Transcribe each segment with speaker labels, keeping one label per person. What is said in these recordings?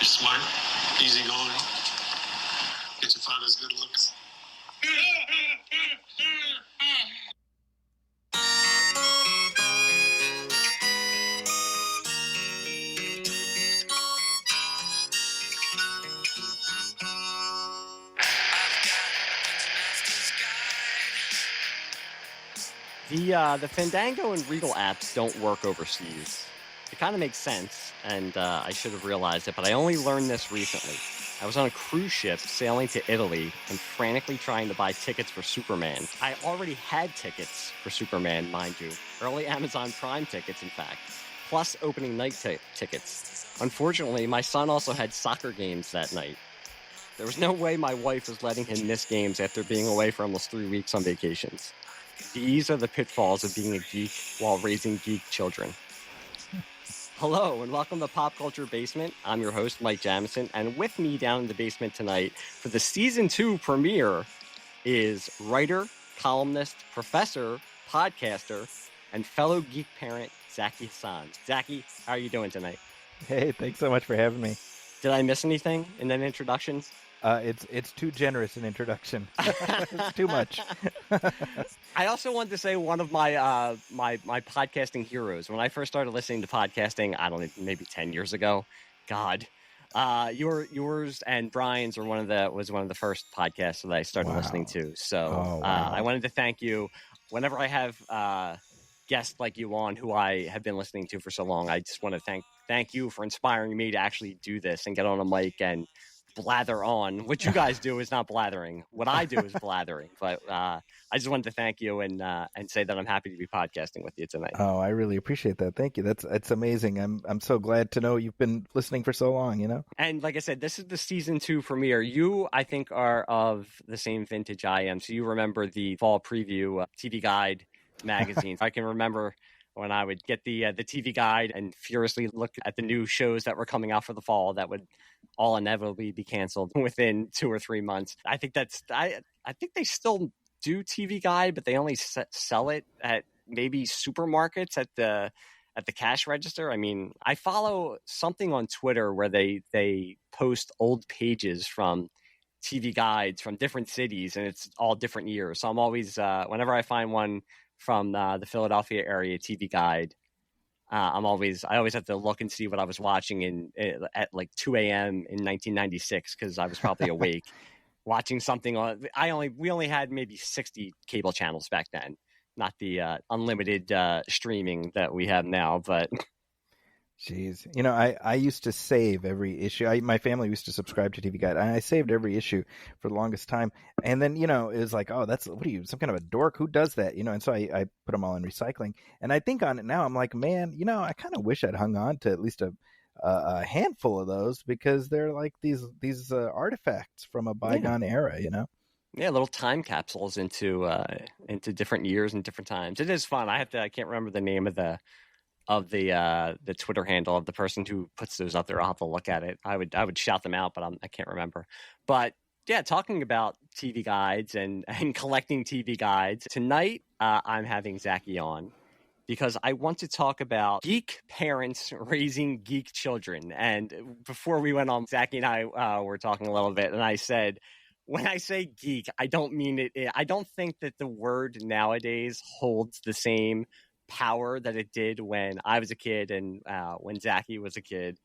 Speaker 1: smart, easygoing. Get your father's good looks.
Speaker 2: The Fandango and Regal apps don't work overseas. It kind of makes sense, and I should have realized it, but I only learned this recently. I was on a cruise ship sailing to Italy and frantically trying to buy tickets for Superman. I already had tickets for Superman, mind you. Early Amazon Prime tickets, in fact, plus opening night tickets. Unfortunately, my son also had soccer games that night. There was no way my wife was letting him miss games after being away for almost 3 weeks on vacations. These are the pitfalls of being a geek while raising geek children. Hello, and welcome to Pop Culture Basement. I'm your host, Mike Jamison, and with me down in the basement tonight for the Season 2 premiere is writer, columnist, professor, podcaster, and fellow geek parent, Zaki Hasan. Zaki, how are you doing tonight?
Speaker 3: Hey, thanks so much for having me.
Speaker 2: Did I miss anything in that introduction?
Speaker 3: It's too generous an introduction. It's too much.
Speaker 2: I also wanted to say one of my my podcasting heroes. When I first started listening to podcasting, I don't know, maybe 10 years ago. God, yours and Brian's was one of the first podcasts that I started listening to. So I wanted to thank you. Whenever I have guests like you on who I have been listening to for so long, I just want to thank you for inspiring me to actually do this and get on a mic and blather on. What you guys do is not blathering. What I do is blathering. But I just wanted to thank you and say that I'm happy to be podcasting with you tonight.
Speaker 3: Oh, I really appreciate that. Thank you. It's amazing. I'm so glad to know you've been listening for so long, you know?
Speaker 2: And like I said, this is the Season 2 premiere. You, I think, are of the same vintage I am. So you remember the fall preview TV Guide magazines. I can remember when I would get the TV Guide and furiously look at the new shows that were coming out for the fall that would all inevitably be canceled within 2 or 3 months. I think I think they still do TV Guide, but they only sell it at maybe supermarkets at the cash register. I mean, I follow something on Twitter where they post old pages from TV Guides from different cities, and it's all different years. So I'm always whenever I find one from the Philadelphia area TV Guide, I always have to look and see what I was watching at like 2 a.m. in 1996 because I was probably awake watching something on. We only had maybe 60 cable channels back then, not the unlimited streaming that we have now. But
Speaker 3: jeez, you know, I used to save every issue. My family used to subscribe to TV Guide, and I saved every issue for the longest time. And then, you know, it was like, oh, what are you, some kind of a dork? Who does that? You know, and so I put them all in recycling. And I think on it now, I'm like, man, you know, I kind of wish I'd hung on to at least a handful of those because they're like these artifacts from a bygone era, you know?
Speaker 2: Yeah, little time capsules into different years and different times. It is fun. I can't remember the name of the Twitter handle of the person who puts those up there. I'll have to look at it. I would shout them out, but I can't remember. But yeah, talking about TV guides and collecting TV guides tonight, I'm having Zaki on because I want to talk about geek parents raising geek children. And before we went on, Zaki and I were talking a little bit, and I said, when I say geek, I don't mean it. I don't think that the word nowadays holds the same power that it did when I was a kid and when Zaki was a kid,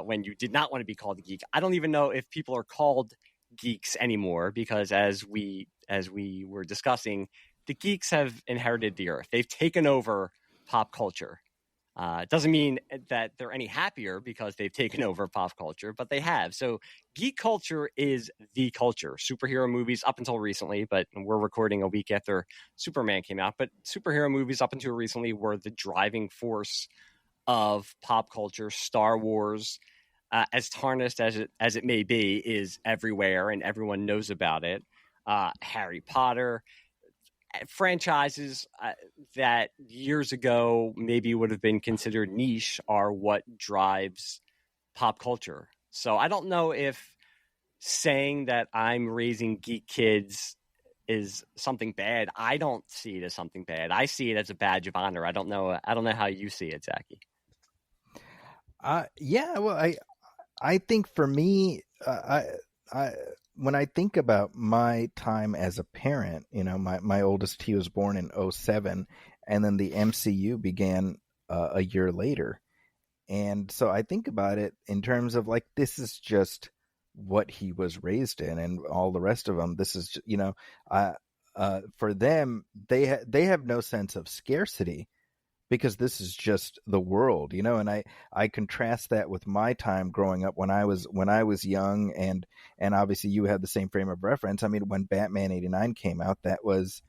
Speaker 2: when you did not want to be called a geek. I don't even know if people are called geeks anymore because as we were discussing, the geeks have inherited the earth. They've taken over pop culture. It doesn't mean that they're any happier because they've taken over pop culture, but they have. So geek culture is the culture. Superhero movies up until recently, but we're recording a week after Superman came out, but superhero movies up until recently were the driving force of pop culture. Star Wars, as tarnished as it may be, is everywhere and everyone knows about it. Harry Potter, franchises that years ago maybe would have been considered niche are what drives pop culture. So I don't know if saying that I'm raising geek kids is something bad. I don't see it as something bad. I see it as a badge of honor. I don't know how you see it, Zaki.
Speaker 3: Yeah, well, I think for me, I when I think about my time as a parent, my oldest, he was born in '07, and then the MCU began a year later. And so I think about it in terms of like, this is just what he was raised in, and all the rest of them. This is, I, for them, they have no sense of scarcity because this is just the world, and I contrast that with my time growing up when I was young, and obviously you had the same frame of reference. I mean, when Batman '89 came out, that was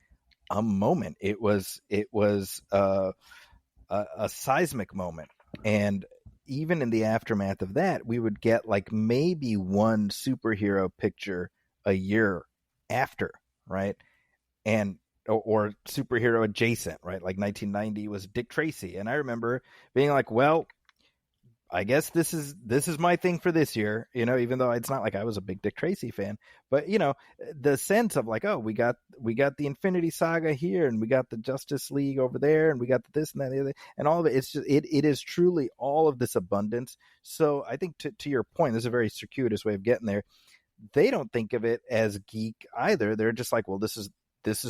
Speaker 3: a moment. It was a seismic moment. And even in the aftermath of that, we would get like maybe one superhero picture a year after, right? And or superhero adjacent, right? Like 1990 was Dick Tracy, and I remember being like, well, I guess this is my thing for this year, even though it's not like I was a big Dick Tracy fan, but the sense of like, oh, we got the Infinity Saga here, and we got the Justice League over there, and we got this and that and the other, and all of it. It's just it is truly all of this abundance. So I think to your point, this is a very circuitous way of getting there. They don't think of it as geek either. They're just like, well, this is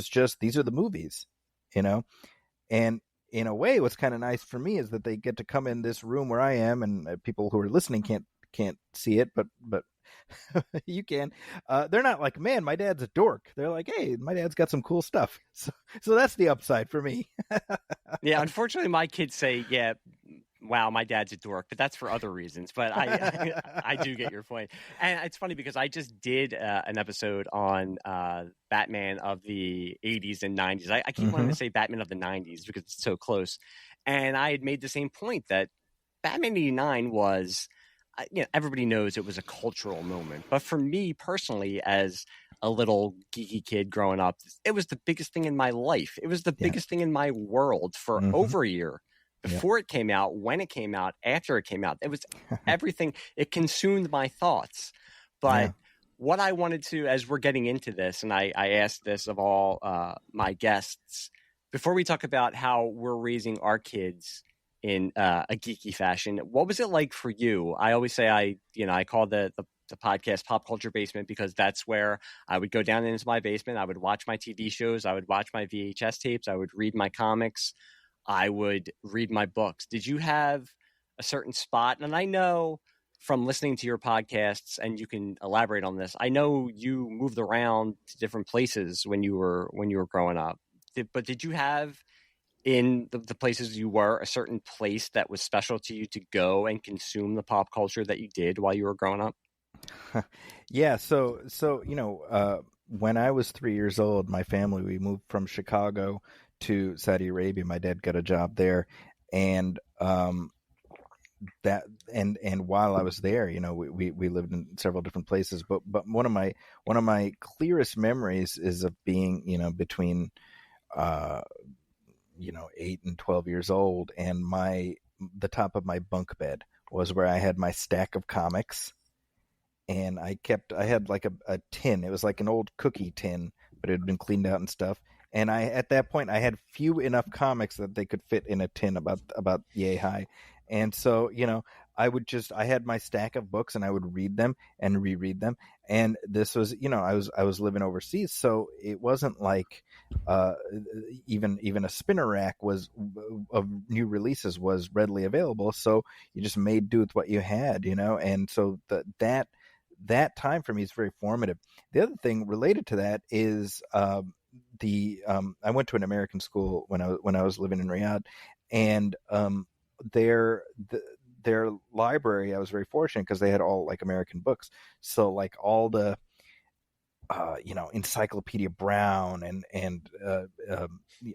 Speaker 3: just, these are the movies, and in a way, what's kind of nice for me is that they get to come in this room where I am, and people who are listening can't see it, but you can. They're not like, man, my dad's a dork. They're like, hey, my dad's got some cool stuff. So that's the upside for me.
Speaker 2: Yeah, unfortunately, my kids say, yeah, wow, my dad's a dork, but that's for other reasons. But I do get your point. And it's funny because I just did an episode on Batman of the 80s and 90s. I keep wanting to say Batman of the 90s because it's so close. And I had made the same point that Batman '89 was, everybody knows it was a cultural moment. But for me personally, as a little geeky kid growing up, it was the biggest thing in my life. It was the biggest thing in my world for over a year. Before it came out, when it came out, after it came out, it was everything. It consumed my thoughts. But what I wanted to, as we're getting into this, and I asked this of all my guests, before we talk about how we're raising our kids in a geeky fashion, what was it like for you? I always say I call the podcast Pop Culture Basement because that's where I would go down into my basement. I would watch my TV shows. I would watch my VHS tapes. I would read my comics. I would read my books. Did you have a certain spot? And I know from listening to your podcasts, and you can elaborate on this, I know you moved around to different places when you were growing up. But did you have in the places you were a certain place that was special to you to go and consume the pop culture that you did while you were growing up?
Speaker 3: Yeah. So when I was 3 years old, my family, we moved from Chicago to Saudi Arabia. My dad got a job there, and while I was there, we lived in several different places. But one of my clearest memories is of being between 8 and 12 years old, and the top of my bunk bed was where I had my stack of comics, and I had like a tin. It was like an old cookie tin, but it had been cleaned out and stuff. And at that point, I had few enough comics that they could fit in a tin about yay high. And so, I had my stack of books, and I would read them and reread them. And this was, I was living overseas, so it wasn't like even a spinner rack of new releases was readily available. So you just made do with what you had, And so that time for me is very formative. The other thing related to that is I went to an American school when I was living in Riyadh, and their library, I was very fortunate because they had all like American books. So like all the Encyclopedia Brown and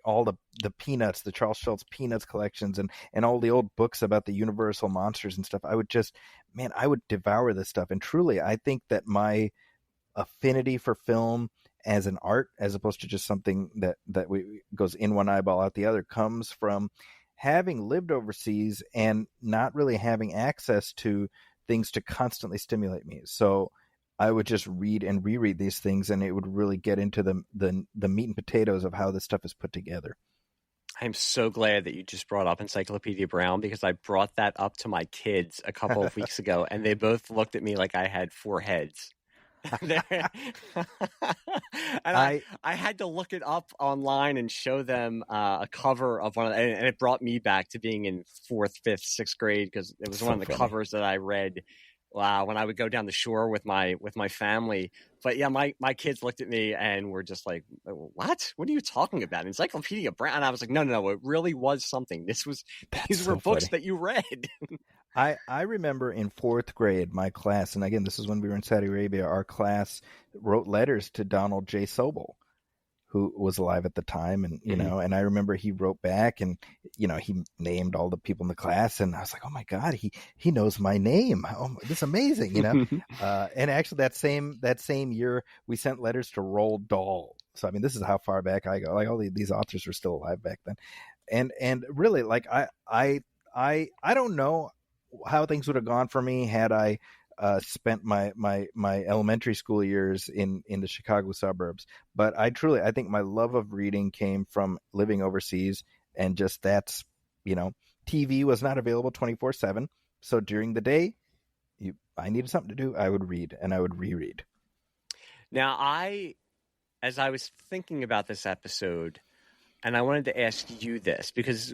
Speaker 3: all the Peanuts, the Charles Schulz Peanuts collections, and all the old books about the Universal monsters and stuff. I would devour this stuff. And truly, I think that my affinity for film as an art, as opposed to just something that goes in one eyeball out the other, comes from having lived overseas and not really having access to things to constantly stimulate me. So I would just read and reread these things, and it would really get into the meat and potatoes of how this stuff is put together.
Speaker 2: I'm so glad that you just brought up Encyclopedia Brown, because I brought that up to my kids a couple of weeks ago, and they both looked at me like I had 4 heads. And
Speaker 3: I
Speaker 2: I had to look it up online and show them a cover of one of and it brought me back to being in 4th, 5th, 6th grade, because it was
Speaker 3: So
Speaker 2: one of the
Speaker 3: funny.
Speaker 2: covers that I read when I would go down the shore with my family. But yeah, my kids looked at me and were just like, "What? What are you talking about? Encyclopedia Brown?" And I was like, "No, it really was something. These were
Speaker 3: so
Speaker 2: books
Speaker 3: funny.
Speaker 2: that you read."
Speaker 3: I remember in 4th grade, my class, and again, this is when we were in Saudi Arabia, our class wrote letters to Donald J. Sobel, who was alive at the time. And, you know, and I remember he wrote back and, you know, he named all the people in the class. And I was like, oh my God, he knows my name. Oh, this is amazing, you know? And actually that same year we sent letters to Roald Dahl. So, I mean, this is how far back I go. Like all these authors were still alive back then. And really, like, I don't know how things would have gone for me had I spent my elementary school years in the Chicago suburbs. But I think my love of reading came from living overseas, and just that's, you know, TV was not available 24/7. So during the day, I needed something to do. I would read, and I would reread.
Speaker 2: Now, as I was thinking about this episode, and I wanted to ask you this, because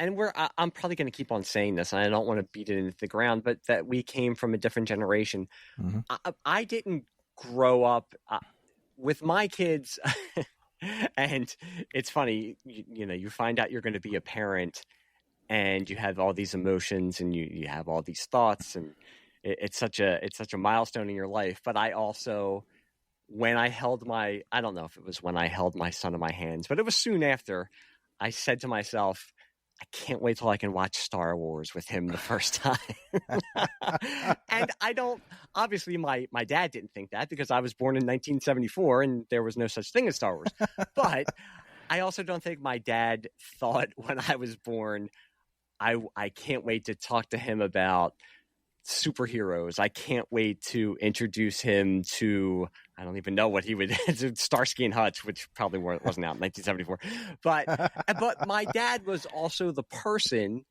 Speaker 2: and I'm probably going to keep on saying this, and I don't want to beat it into the ground, but that we came from a different generation.
Speaker 3: Mm-hmm.
Speaker 2: I didn't grow up with my kids, and it's funny, you know, you find out you're going to be a parent, and you have all these emotions, and you have all these thoughts, and it's such a milestone in your life. But I also, when I don't know if it was when I held my son in my hands, but it was soon after, I said to myself, I can't wait till I can watch Star Wars with him the first time. And obviously my dad didn't think that, because I was born in 1974 and there was no such thing as Star Wars. But I also don't think my dad thought when I was born, I can't wait to talk to him about superheroes. I can't wait to introduce him to, I don't even know what he would, Starsky and Hutch, which probably wasn't out in 1974. But my dad was also the person,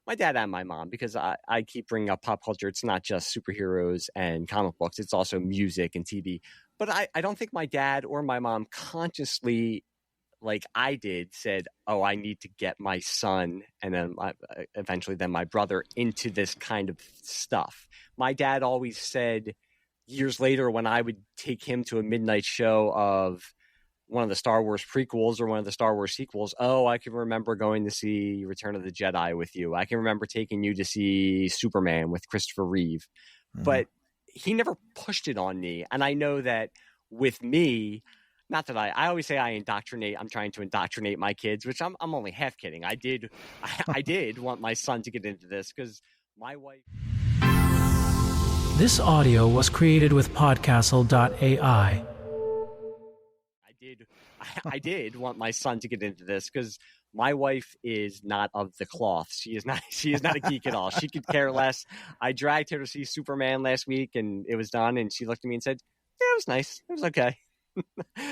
Speaker 2: my dad and my mom, because I keep bringing up pop culture. It's not just superheroes and comic books. It's also music and TV. But I don't think my dad or my mom consciously, like I did, said, oh, I need to get my son and then eventually then my brother into this kind of stuff. My dad always said years later, when I would take him to a midnight show of one of the Star Wars prequels or one of the Star Wars sequels, oh, I can remember going to see Return of the Jedi with you. I can remember taking you to see Superman with Christopher Reeve. Mm-hmm. But he never pushed it on me. And I know that with me, not that I always say I'm trying to indoctrinate my kids, which I'm only half kidding. I did want my son to get into this, because my wife.
Speaker 4: This audio was created with Podcastle.ai.
Speaker 2: I did want my son to get into this, because my wife is not of the cloth. She is not a geek at all. She could care less. I dragged her to see Superman last week, and it was done, and she looked at me and said, yeah, it was nice. It was okay.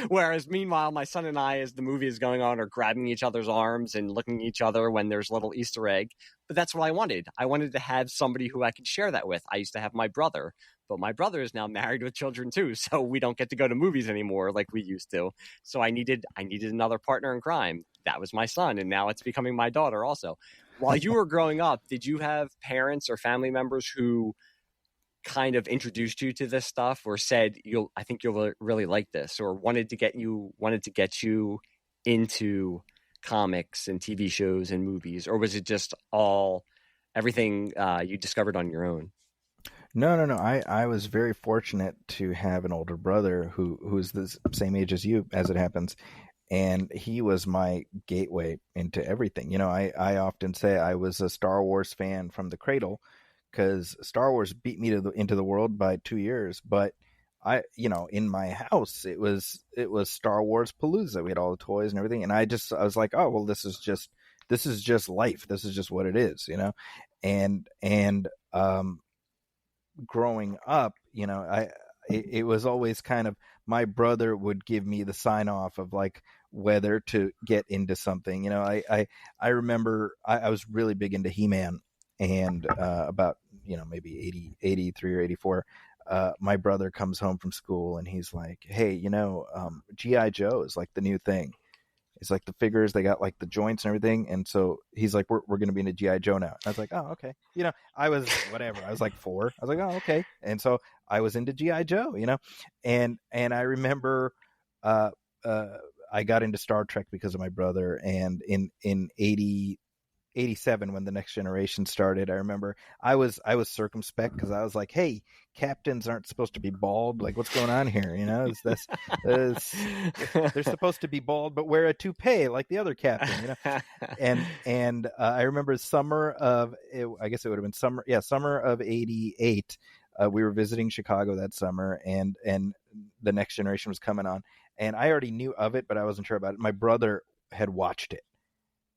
Speaker 2: Whereas meanwhile, my son and I, as the movie is going on, are grabbing each other's arms and looking at each other when there's a little Easter egg. But that's what I wanted. I wanted to have somebody who I could share that with. I used to have my brother, but my brother is now married with children too, so we don't get to go to movies anymore like we used to. So I needed another partner in crime. That was my son, and now it's becoming my daughter also. While you were growing up, did you have parents or family members who kind of introduced you to this stuff, or said I think you'll really like this, or wanted to get you into comics and TV shows and movies, or was it just everything you discovered on your own?
Speaker 3: No. I was very fortunate to have an older brother who's the same age as you, as it happens, and he was my gateway into everything. You know, I often say I was a Star Wars fan from the cradle, because Star Wars beat me into the world by 2 years. But in my house, it was Star Wars Palooza. We had all the toys and everything. And I was like, oh, well, this is just life. This is just what it is, you know? And growing up, you know, it was always kind of, my brother would give me the sign off of like, whether to get into something. You know, I remember I was really big into He-Man, and about, you know, maybe 83 or 84, my brother comes home from school and he's like, hey, you know, G.I. Joe is like the new thing. It's like the figures, they got like the joints and everything. And so he's like, we're going to be into G.I. Joe now. I was like, oh, okay. You know, I was whatever. I was like 4. I was like, oh, okay. And so I was into G.I. Joe, you know, and I remember I got into Star Trek because of my brother. And in 87, when the Next Generation started, I remember I was circumspect because I was like, hey, captains aren't supposed to be bald. Like, what's going on here? You know, they're supposed to be bald but wear a toupee like the other captain, you know. And I remember summer of, I guess it would have been summer of 88. We were visiting Chicago that summer, and the Next Generation was coming on, and I already knew of it, but I wasn't sure about it. My brother had watched it.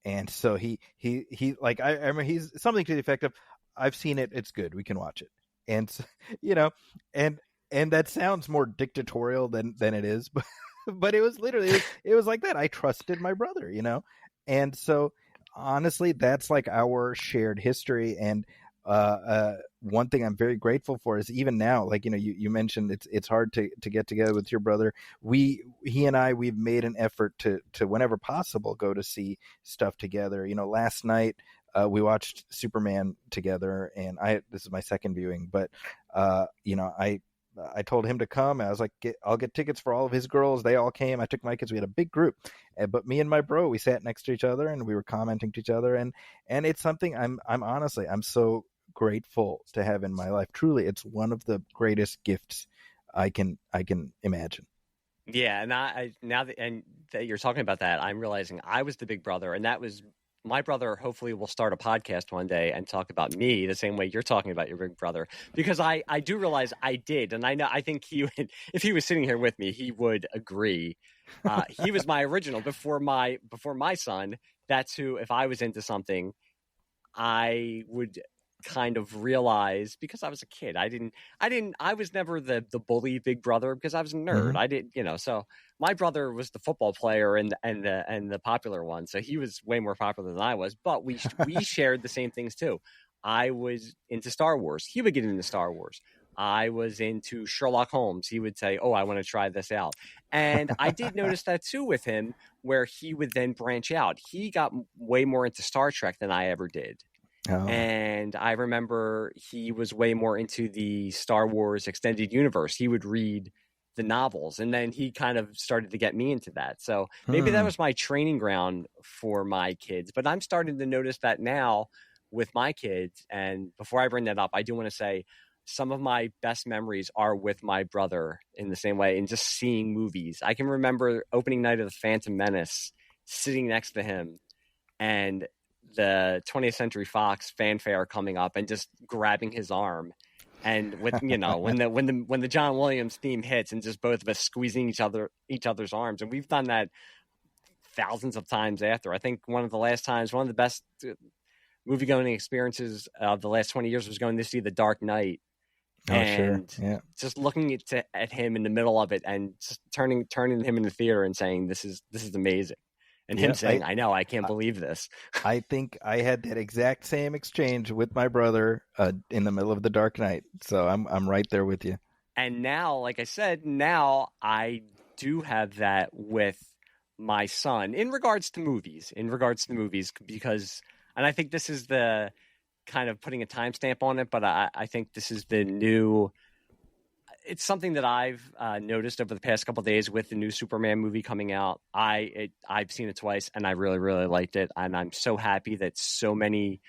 Speaker 3: And so he like, I remember he's something to the effect of, I've seen it, it's good, we can watch it. And so, you know, and that sounds more dictatorial than it is, but it was literally, it was like that. I trusted my brother, you know. And so honestly, that's like our shared history. And one thing I'm very grateful for is, even now, like, you know, you mentioned it's hard to get together with your brother. He and I, we've made an effort to whenever possible go to see stuff together. You know, last night we watched Superman together, and this is my second viewing, but you know, I told him to come. I was like, I'll get tickets for all of his girls. They all came. I took my kids. We had a big group, but me and my bro, we sat next to each other and we were commenting to each other. And it's something I'm honestly, I'm so grateful to have in my life. Truly, it's one of the greatest gifts I can imagine.
Speaker 2: Yeah, and now that you're talking about that, I'm realizing I was the big brother, and that was my brother. Hopefully will start a podcast one day and talk about me the same way you're talking about your big brother, because I do realize I did, and I think he would, if he was sitting here with me, he would agree. He was my original before my son. That's who, if I was into something, I would kind of realize, because I was a kid, I was never the bully big brother, because I was a nerd.
Speaker 3: Mm-hmm.
Speaker 2: I didn't, you know, so my brother was the football player and the popular one, so he was way more popular than I was, but we shared the same things too. I was into Star Wars. He would get into Star Wars. I was into Sherlock Holmes. He would say, oh, I want to try this out. And I did notice that too with him, where he would then branch out. He got way more into Star Trek than I ever did. Oh. And I remember he was way more into the Star Wars extended universe. He would read the novels, and then he kind of started to get me into that. So maybe that was my training ground for my kids. But I'm starting to notice that now with my kids. And before I bring that up, I do want to say some of my best memories are with my brother in the same way, and just seeing movies. I can remember opening night of The Phantom Menace, sitting next to him, and the 20th Century Fox fanfare coming up, and just grabbing his arm, and with, you know, when the John Williams theme hits, and just both of us squeezing each other's arms. And we've done that thousands of times after. I think one of the best movie going experiences of the last 20 years was going to see The Dark Knight. Oh, and sure. Yeah. Just looking at him in the middle of it, and just turning him in the theater and saying, this is amazing. And him saying, I know, I can't believe this. I
Speaker 3: think I had that exact same exchange with my brother in the middle of The Dark Knight. So I'm right there with you.
Speaker 2: And now, like I said, now I do have that with my son in regards to movies, because, and I think this is the kind of putting a timestamp on it, but I think this is the new... It's something that I've noticed over the past couple of days with the new Superman movie coming out. I've seen it twice, and I really, really liked it. And I'm so happy that so many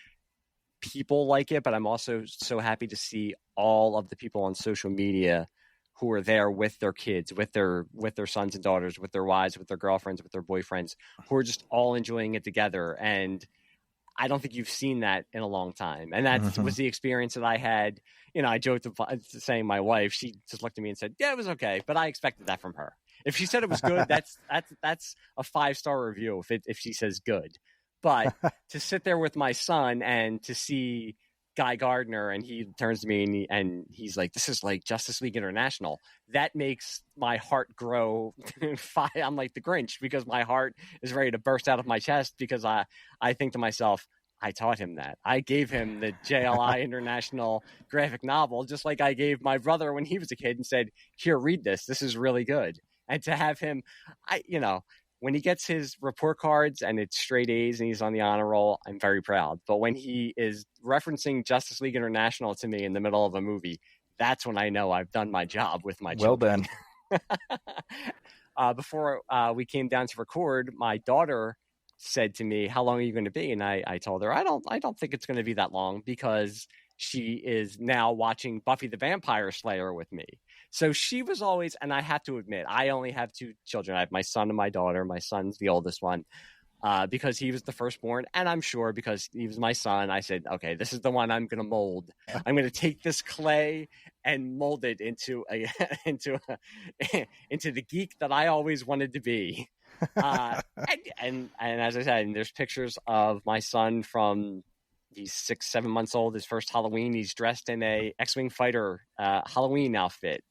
Speaker 2: people like it, but I'm also so happy to see all of the people on social media who are there with their kids, with their sons and daughters, with their wives, with their girlfriends, with their boyfriends, who are just all enjoying it together. And I don't think you've seen that in a long time. And that was the experience that I had. You know, I joked saying my wife, she just looked at me and said, yeah, it was okay. But I expected that from her. If she said it was good, that's a 5-star review if she says good. But to sit there with my son and to see Guy Gardner, and he turns to me and he's like, "This is like Justice League International." That makes my heart grow. I'm like the Grinch because my heart is ready to burst out of my chest because I think to myself, I taught him that. I gave him the JLI International graphic novel, just like I gave my brother when he was a kid and said, "Here, read this. This is really good." And to have him, when he gets his report cards and it's straight A's and he's on the honor roll, I'm very proud. But when he is referencing Justice League International to me in the middle of a movie, that's when I know I've done my job with my children.
Speaker 3: Well
Speaker 2: done. Before we came down to record, my daughter said to me, "How long are you going to be?" And I told her, I don't think it's going to be that long because she is now watching Buffy the Vampire Slayer with me. So she was always, and I have to admit, I only have two children. I have my son and my daughter. My son's the oldest one because he was the firstborn. And I'm sure because he was my son, I said, okay, this is the one I'm going to mold. I'm going to take this clay and mold it into the geek that I always wanted to be. And as I said, there's pictures of my son from he's 6-7 months old. His first Halloween, he's dressed in a X-Wing fighter Halloween outfit.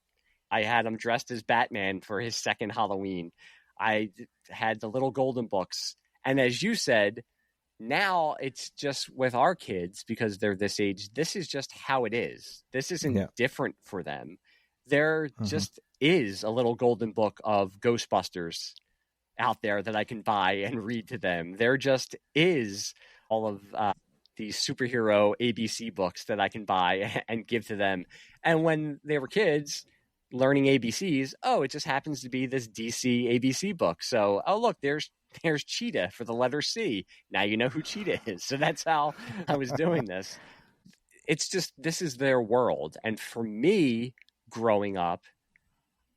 Speaker 2: I had him dressed as Batman for his second Halloween. I had the little golden books. And as you said, now it's just with our kids, because they're this age, this is just how it is. This isn't different for them. There just is a little golden book of Ghostbusters out there that I can buy and read to them. There just is all of these superhero ABC books that I can buy and give to them. And when they were kids learning ABCs, it just happens to be this DC ABC book. So, look, there's Cheetah for the letter C. Now you know who Cheetah is. So that's how I was doing this. It's just, this is their world. And for me, growing up,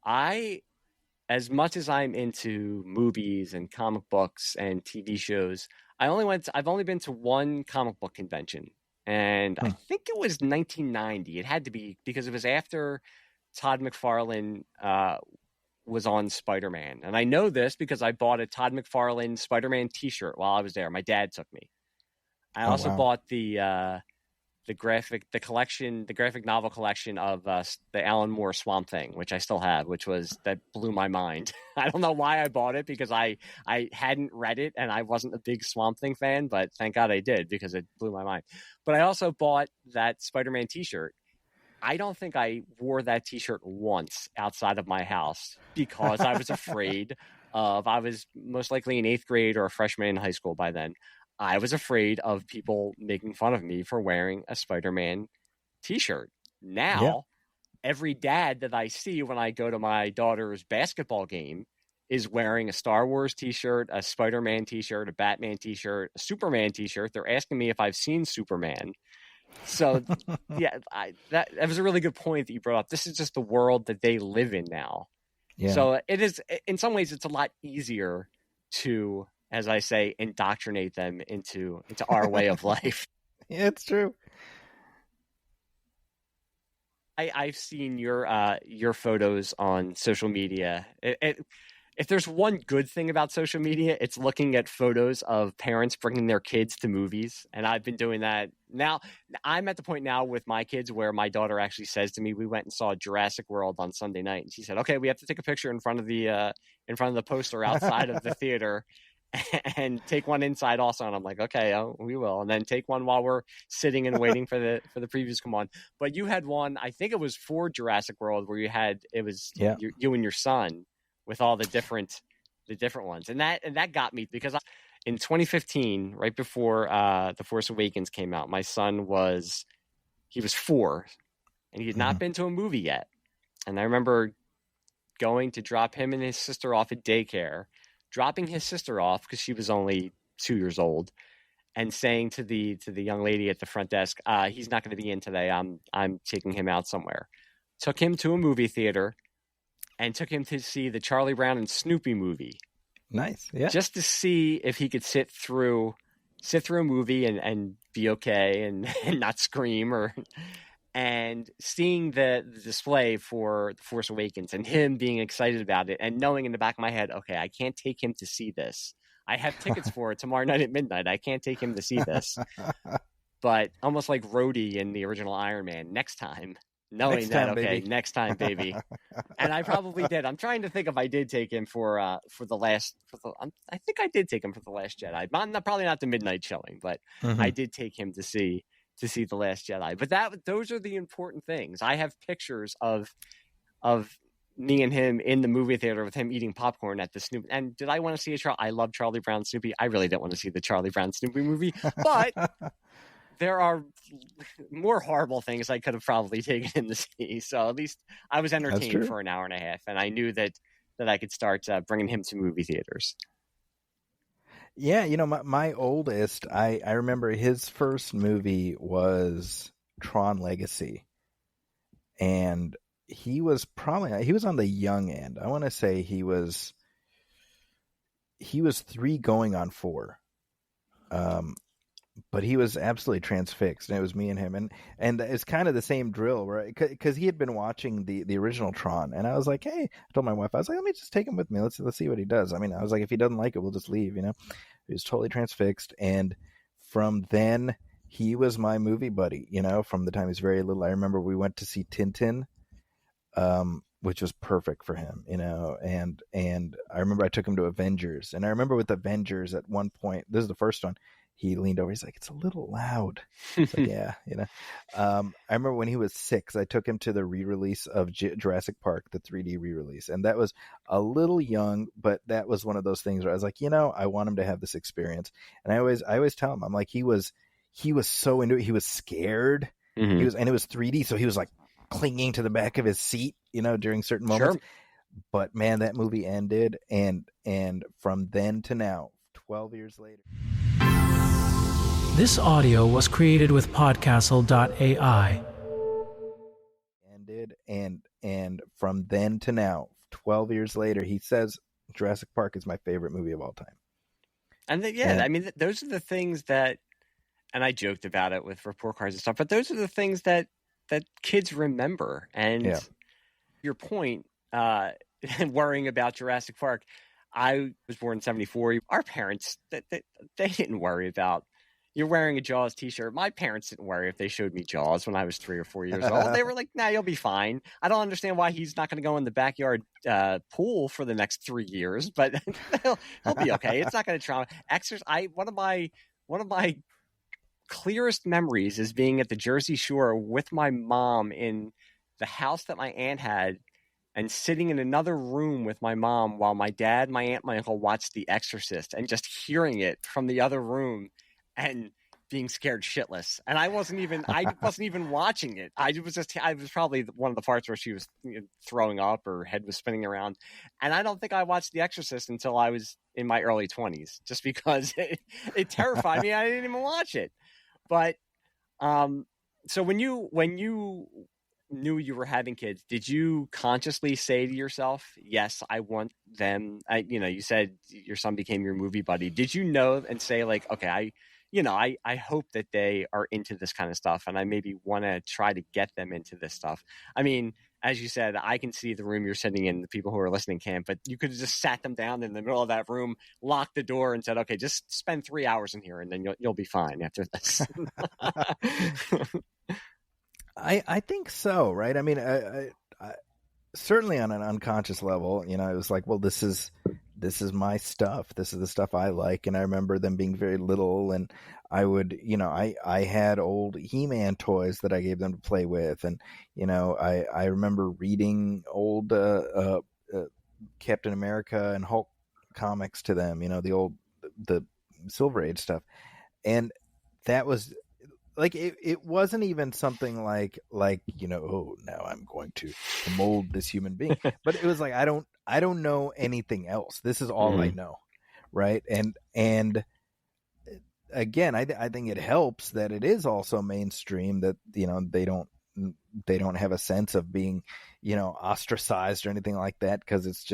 Speaker 2: as much as I'm into movies and comic books and TV shows, I've only been to one comic book convention. And I think it was 1990. It had to be because it was after Todd McFarlane was on Spider-Man. And I know this because I bought a Todd McFarlane Spider-Man t-shirt while I was there. My dad took me. I also bought the graphic novel collection of the Alan Moore Swamp Thing, which I still have, that blew my mind. I don't know why I bought it because I hadn't read it and I wasn't a big Swamp Thing fan, but thank God I did because it blew my mind. But I also bought that Spider-Man t-shirt. I don't think I wore that t-shirt once outside of my house because I was afraid I was most likely in 8th grade or a freshman in high school by then. I was afraid of people making fun of me for wearing a Spider-Man t-shirt. Now, every dad that I see when I go to my daughter's basketball game is wearing a Star Wars t-shirt, a Spider-Man t-shirt, a Batman t-shirt, a Superman t-shirt. They're asking me if I've seen Superman. So, that was a really good point that you brought up. This is just the world that they live in now. Yeah. So it is, in some ways, it's a lot easier to, as I say, indoctrinate them into our way of life.
Speaker 3: Yeah, it's true.
Speaker 2: I've seen your photos on social media. If there's one good thing about social media, it's looking at photos of parents bringing their kids to movies. And I've been doing that. Now, I'm at the point now with my kids where my daughter actually says to me, we went and saw Jurassic World on Sunday night. And she said, okay, we have to take a picture in front of the poster outside of the theater and take one inside also. And I'm like, okay, we will. And then take one while we're sitting and waiting for the previews to come on. But you had one, I think it was for Jurassic World, where you and your son with all the different ones. And that got me because in 2015, right before The Force Awakens came out, my son he was 4 and he had not been to a movie yet. And I remember going to drop him and his sister off at daycare, dropping his sister off because she was only 2 years old, and saying to the young lady at the front desk, he's not going to be in today. I'm taking him out somewhere. Took him to a movie theater and took him to see the Charlie Brown and Snoopy movie.
Speaker 3: Nice. Yeah. Just
Speaker 2: to see if he could sit through a movie and be okay and not scream and seeing the display for The Force Awakens and him being excited about it and knowing in the back of my head, okay, I can't take him to see this. I have tickets for it tomorrow night at midnight. I can't take him to see this. but almost like Rhodey in the original Iron Man. Next time, knowing
Speaker 3: Next
Speaker 2: that
Speaker 3: time,
Speaker 2: okay,
Speaker 3: baby.
Speaker 2: next time, baby. And I probably did. I'm trying to think if I did take him for the last. I think I did take him for the Last Jedi. Probably not the midnight showing, but I did take him to see the Last Jedi. But those are the important things. I have pictures of me and him in the movie theater with him eating popcorn at the Snoopy. And did I want to see I love Charlie Brown Snoopy. I really don't want to see the Charlie Brown Snoopy movie, but there are more horrible things I could have probably taken him to see. So at least I was entertained for an hour and a half, and I knew that I could start bringing him to movie theaters.
Speaker 3: Yeah, my oldest, I remember his first movie was Tron Legacy, and he was on the young end. I want to say he was 3 going on 4. But he was absolutely transfixed, and it was me and him, and it's kind of the same drill, right? Because he had been watching the original Tron, and I was like, hey, I told my wife, I was like, let me just take him with me. Let's see what he does. I mean, I was like, if he doesn't like it, we'll just leave. He was totally transfixed, and from then he was my movie buddy. From the time he was very little. I remember we went to see Tintin, which was perfect for him, and I remember I took him to Avengers, and I remember with Avengers at one point, this is the first one, he leaned over, he's like, it's a little loud. It's like, yeah, I remember when he was 6, I took him to the re-release of Jurassic Park, the 3D re-release, and that was a little young, but that was one of those things where I was like, I want him to have this experience. And I always tell him, I'm like, he was so into it, he was scared, and it was 3D, so he was like clinging to the back of his seat, during certain moments. Sure. But man, that movie ended, and from then to now, 12 years later.
Speaker 4: This audio was created with podcastle.ai.
Speaker 3: Ended, and from then to now, 12 years later, he says Jurassic Park is my favorite movie of all time.
Speaker 2: And I mean, those are the things that, and I joked about it with report cards and stuff, but those are the things that kids remember. And your point, worrying about Jurassic Park, I was born in 1974. Our parents, they didn't worry about, you're wearing a Jaws t-shirt. My parents didn't worry if they showed me Jaws when I was 3 or 4 years old. They were like, nah, you'll be fine. I don't understand why he's not going to go in the backyard pool for the next 3 years, but he'll be okay. It's not going to trauma. One of my clearest memories is being at the Jersey Shore with my mom in the house that my aunt had, and sitting in another room with my mom while my dad, my aunt, my uncle watched The Exorcist, and just hearing it from the other room and being scared shitless. And I wasn't even watching it. I was probably one of the parts where she was throwing up or head was spinning around. And I don't think I watched The Exorcist until I was in my early 20s, just because it terrified me. I didn't even watch it. But so when you knew you were having kids, did you consciously say to yourself, yes, I want them? You said your son became your movie buddy. Did you know and say, like, okay, I hope that they are into this kind of stuff, and I maybe want to try to get them into this stuff? I mean, as you said, I can see the room you're sitting in, the people who are listening can't, but you could have just sat them down in the middle of that room, locked the door, and said, okay, just spend 3 hours in here, and then you'll be fine after this.
Speaker 3: I think so, right? I mean, I certainly on an unconscious level, it was like, well, this is my stuff. This is the stuff I like. And I remember them being very little, and I would, I had old He-Man toys that I gave them to play with. And, I remember reading old Captain America and Hulk comics to them, the Silver Age stuff. And that was like, it wasn't even something like, oh, now I'm going to mold this human being. But it was like, I don't know anything else. This is all I know. Right. And again, I think it helps that it is also mainstream, that, they don't have a sense of being, ostracized or anything like that. 'Cause it's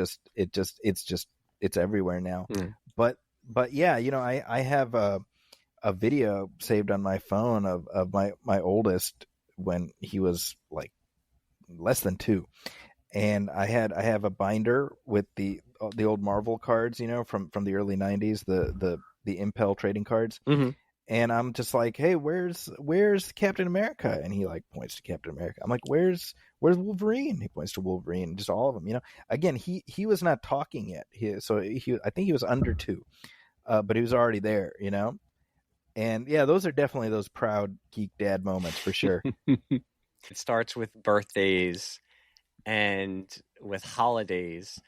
Speaker 3: everywhere now. But yeah, I have a video saved on my phone of my oldest when he was like less than 2. And I have a binder with the old Marvel cards, from the early 90s, the Impel trading cards. And I'm just like, hey, where's Captain America? And he like points to Captain America. I'm like, where's Wolverine? He points to Wolverine. Just all of them, you know. Again, he was not talking yet. I think he was under 2, but he was already there, you know. And yeah, those are definitely those proud geek dad moments for sure.
Speaker 2: It starts with birthdays and with holidays.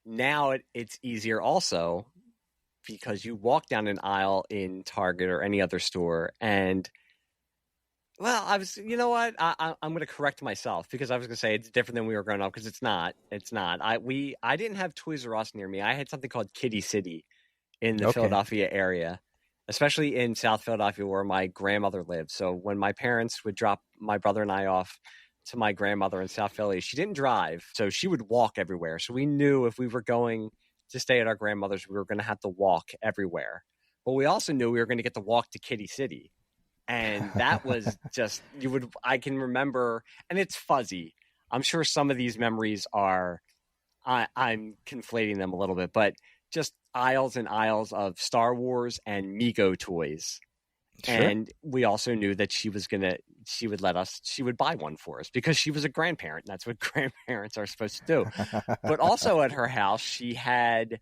Speaker 2: Now it's easier also because you walk down an aisle in Target or any other store and, well, you know what? I'm going to correct myself because I was going to say it's different than we were growing up because it's not. I didn't have Toys R Us near me. I had something called Kitty City in the Philadelphia area, especially in South Philadelphia where my grandmother lived. So when my parents would drop my brother and I off to my grandmother in South Philly, she didn't drive, so she would walk everywhere. So we knew if we were going to stay at our grandmother's, we were going to have to walk everywhere. But we also knew we were going to get to walk to Kitty City. And that was just, I can remember, and it's fuzzy. I'm sure some of these memories are, I'm conflating them a little bit, but just aisles and aisles of Star Wars and Mego toys. Sure. And we also knew that she would buy one for us because she was a grandparent. And that's what grandparents are supposed to do. But also at her house, she had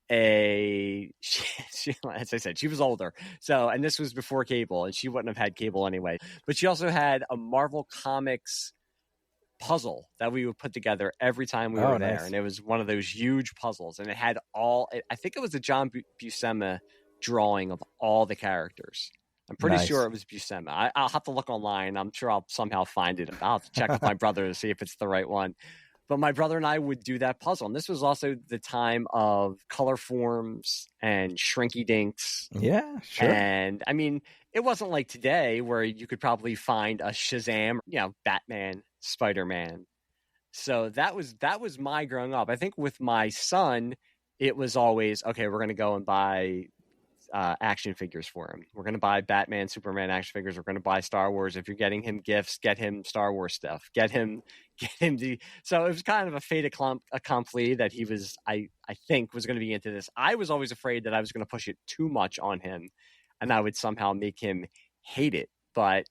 Speaker 2: as I said, she was older. So, and this was before cable and she wouldn't have had cable anyway, but she also had a Marvel Comics puzzle that we would put together every time we were there. Nice. And it was one of those huge puzzles and it had I think it was a John Buscema drawing of all the characters. I'm pretty sure it was Buscema. I'll have to look online. I'm sure I'll somehow find it. I'll have to check with my brother to see if it's the right one. But my brother and I would do that puzzle. And this was also the time of color forms and shrinky dinks.
Speaker 3: Yeah, sure.
Speaker 2: And I mean, it wasn't like today where you could probably find a Shazam, Batman, Spider-Man. So that was my growing up. I think with my son, it was always, okay, we're going to go and buy action figures for him. We're going to buy Batman, Superman action figures. We're going to buy Star Wars. If you're getting him gifts, get him Star Wars stuff. Get him so it was kind of a fait accompli that he was, I think, was going to be into this. I was always afraid that I was going to push it too much on him and I would somehow make him hate it. But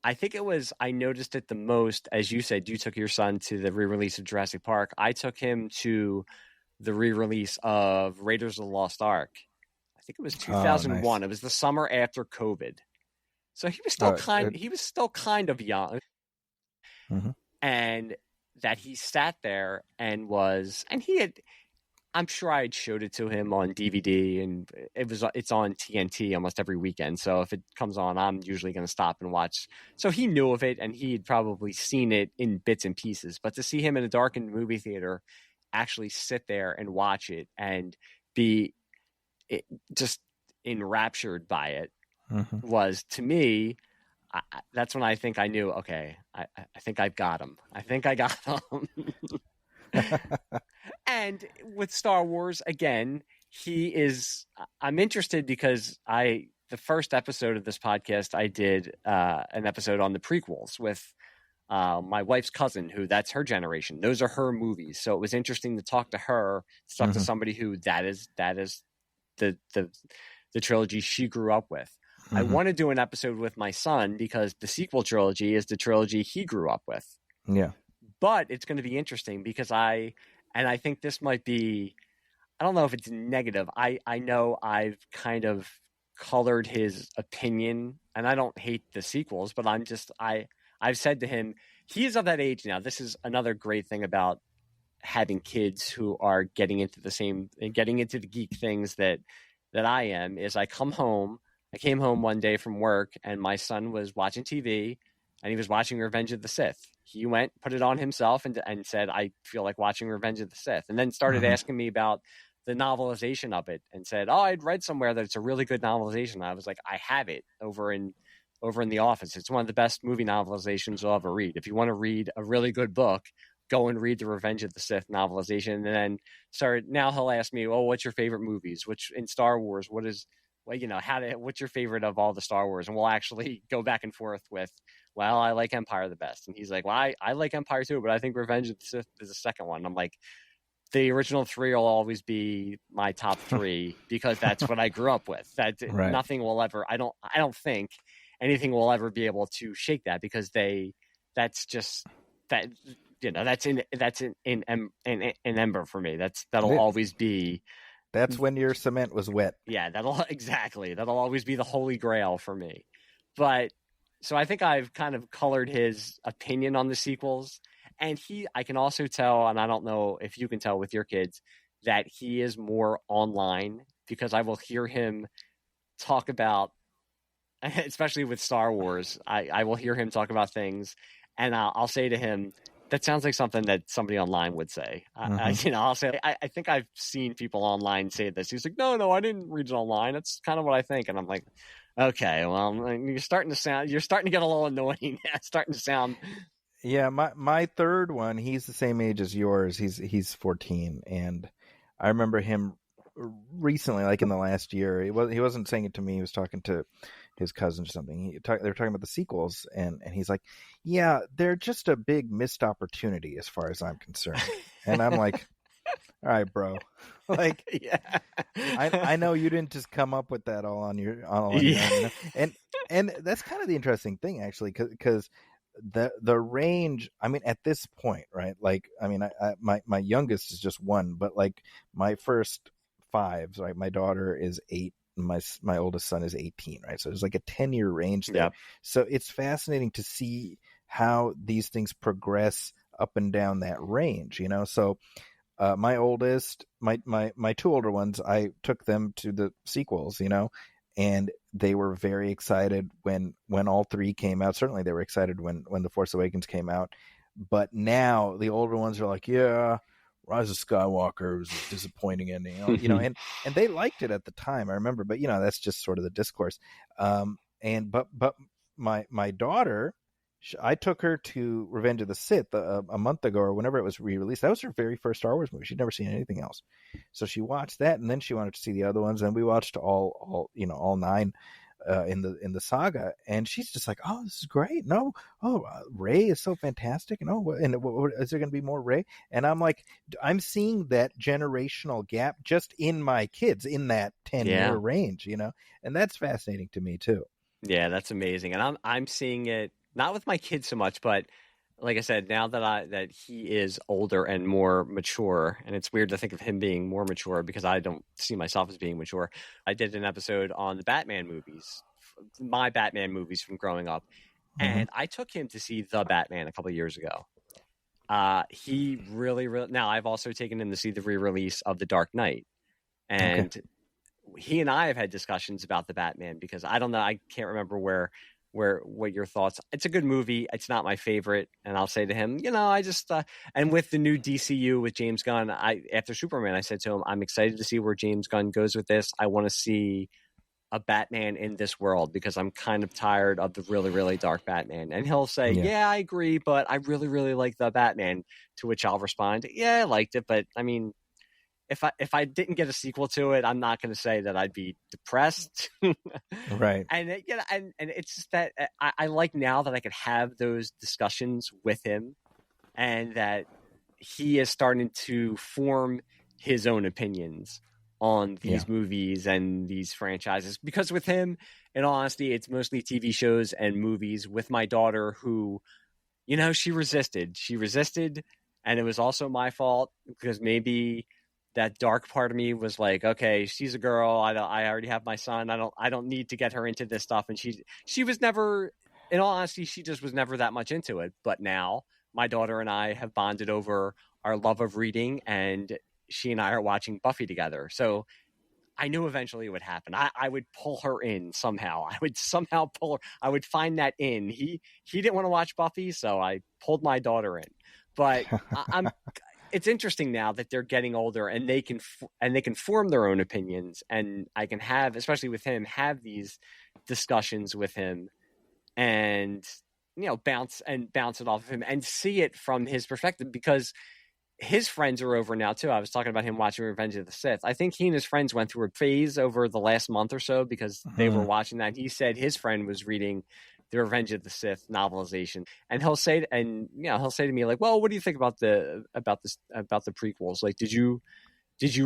Speaker 2: I think I noticed it the most, as you said, you took your son to the re-release of Jurassic Park. I took him to the re-release of Raiders of the Lost Ark. I think it was 2001. Nice. It was the summer after COVID. So he was still kind of young. Mm-hmm. And that he sat there and I'm sure I had showed it to him on DVD and it's on TNT almost every weekend. So if it comes on, I'm usually going to stop and watch. So he knew of it and he had probably seen it in bits and pieces, but to see him in a darkened movie theater, actually sit there and watch it and be just enraptured by it was, to me, that's when I think I knew, okay, I think I've got him. I think I got him. And with Star Wars, again, I'm interested because the first episode of this podcast, I did an episode on the prequels with my wife's cousin, that's her generation. Those are her movies. So it was interesting to talk to her, to somebody who that is the trilogy she grew up with. I want to do an episode with my son because the sequel trilogy is the trilogy he grew up with.
Speaker 3: Yeah.
Speaker 2: But it's going to be interesting because I think this might be, I don't know if it's negative. I know I've kind of colored his opinion and I don't hate the sequels, but I've said to him, he is of that age now. This is another great thing about having kids who are getting into the geek things that I am, is I came home one day from work and my son was watching TV and he was watching Revenge of the Sith. He went, put it on himself and said, I feel like watching Revenge of the Sith. And then started asking me about the novelization of it and said, oh, I'd read somewhere that it's a really good novelization. I was like, I have it over in the office. It's one of the best movie novelizations you'll ever read. If you want to read a really good book, go and read the Revenge of the Sith novelization. And then now he'll ask me, oh, what's your favorite movies? Which in Star Wars, what's your favorite of all the Star Wars? And we'll actually go back and forth with, well, I like Empire the best. And he's like, well, I like Empire too, but I think Revenge of the Sith is the second one. I'm like, the original three will always be my top three because that's what I grew up with. That
Speaker 3: Right.
Speaker 2: nothing will ever. I don't think anything will ever be able to shake that because that's just that. That's an ember for me. That'll always be.
Speaker 3: That's when your cement was wet.
Speaker 2: Yeah, that'll always be the holy grail for me. But so I think I've kind of colored his opinion on the sequels, and I can also tell, and I don't know if you can tell with your kids, that he is more online because I will hear him talk about, especially with Star Wars, I will hear him talk about things, and I'll say to him, that sounds like something that somebody online would say. I'll say, I think I've seen people online say this. He's like, no, I didn't read it online. That's kind of what I think. And I'm like, okay, well, you're starting to get a little annoying. It's starting to sound.
Speaker 3: Yeah, my third one, he's the same age as yours. He's 14, and I remember him recently, like in the last year. He wasn't saying it to me. He was talking to his cousin or something. They were talking about the sequels, and he's like, yeah, they're just a big missed opportunity as far as I'm concerned. And I'm like, all right, bro. Like,
Speaker 2: yeah.
Speaker 3: I know you didn't just come up with that all on your own, you know? And that's kind of the interesting thing, actually, because the range, I mean, at this point, right? Like, I mean, my youngest is just 1, but like my first 5s, right? My daughter is 8. My oldest son is 18, right? So there's like a 10-year range there.
Speaker 2: Yeah.
Speaker 3: So it's fascinating to see how these things progress up and down that range, you know? So my oldest, my 2 older ones, I took them to the sequels, you know, and they were very excited when all 3 came out. Certainly they were excited when The Force Awakens came out. But now the older ones are like, yeah, Rise of Skywalker was a disappointing ending, you know, and they liked it at the time, I remember, but you know, that's just sort of the discourse. But my daughter, I took her to Revenge of the Sith a month ago or whenever it was re-released. That was her very first Star Wars movie. She'd never seen anything else, so she watched that, and then she wanted to see the other ones, and we watched all 9 in the saga, and she's just like, oh, this is great. No, Rey is so fantastic, and is there going to be more Rey? And I'm like, I'm seeing that generational gap just in my kids in that 10-year range, you know, and that's fascinating to me too.
Speaker 2: Yeah, that's amazing, and I'm seeing it not with my kids so much, but like I said, now that he is older and more mature, and it's weird to think of him being more mature because I don't see myself as being mature. I did an episode on the Batman movies, my Batman movies from growing up, and I took him to see The Batman a couple of years ago. He really, now I've also taken him to see the re-release of The Dark Knight, and he and I have had discussions about the Batman because I don't know, I can't remember what your thoughts. It's a good movie. It's not my favorite, and I'll say to him, you know, I just and with the new DCU with James Gunn, after Superman, I said to him, I'm excited to see where James Gunn goes with this. I want to see a Batman in this world because I'm kind of tired of the really, really dark Batman. And he'll say, yeah, I agree, but I really, really like the Batman. To which I'll respond, yeah, I liked it, but I mean, if I didn't get a sequel to it, I'm not going to say that I'd be depressed.
Speaker 3: Right.
Speaker 2: And and it's just that I like now that I could have those discussions with him, and that he is starting to form his own opinions on these movies and these franchises. Because with him, in all honesty, it's mostly TV shows and movies. With my daughter, who, you know, she resisted, and it was also my fault because maybe that dark part of me was like, okay, she's a girl. I already have my son. I don't need to get her into this stuff. And she was never, in all honesty, she just was never that much into it. But now my daughter and I have bonded over our love of reading, and she and I are watching Buffy together. So I knew eventually it would happen. I would pull her in somehow. I would somehow pull her. I would find that in. He didn't want to watch Buffy, so I pulled my daughter in. But it's interesting now that they're getting older and they can form their own opinions, and I can have, especially with him, have these discussions with him, and you know, bounce it off of him and see it from his perspective, because his friends are over now too. I was talking about him watching Revenge of the Sith. I think he and his friends went through a phase over the last month or so because they were watching that. He said his friend was reading the Revenge of the Sith novelization, and he'll say to me like, well, what do you think about the prequels? Like, did you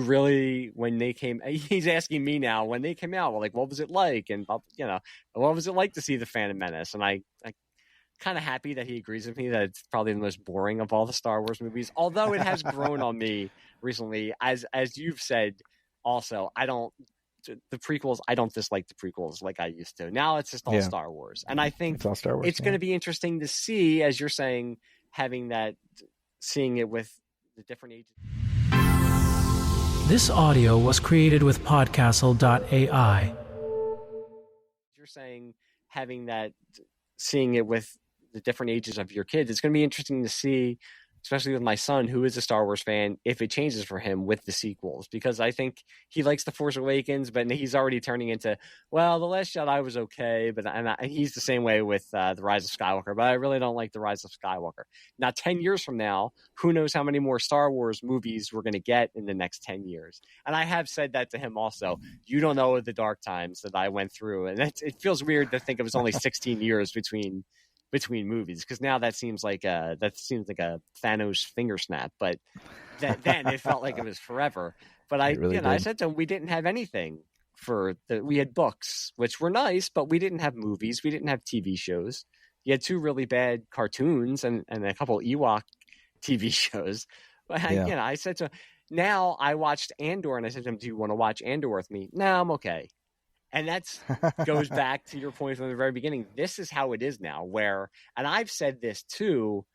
Speaker 2: really, when they came, he's asking me now, when they came out, well, like, what was it like? And, what was it like to see The Phantom Menace? And I kind of happy that he agrees with me that it's probably the most boring of all the Star Wars movies, although it has grown on me recently. As you've said also, I don't dislike the prequels like I used to. Now it's just all Star Wars. And I think
Speaker 3: it's all Star Wars,
Speaker 2: it's going to be interesting to see, as you're saying, seeing it with the different ages.
Speaker 4: This audio was created with podcastle.ai.
Speaker 2: You're saying seeing it with the different ages of your kids, it's going to be interesting to see, especially with my son, who is a Star Wars fan, if it changes for him with the sequels, because I think he likes The Force Awakens, but he's already turning into, well, The Last Jedi was okay, but he's the same way with The Rise of Skywalker, but I really don't like The Rise of Skywalker. Now, 10 years from now, who knows how many more Star Wars movies we're going to get in the next 10 years. And I have said that to him also. You don't know the dark times that I went through, and it feels weird to think it was only 16 years between movies, because now that seems like a Thanos finger snap, but then it felt like it was forever. But I said to him, we didn't have anything we had books, which were nice, but we didn't have movies, we didn't have TV shows. You had 2 really bad cartoons and a couple Ewok TV shows. But I said to him, now I watched Andor, and I said to him, do you want to watch Andor with me? No, I'm okay. And that goes back to your point from the very beginning. This is how it is now, and I've said this too,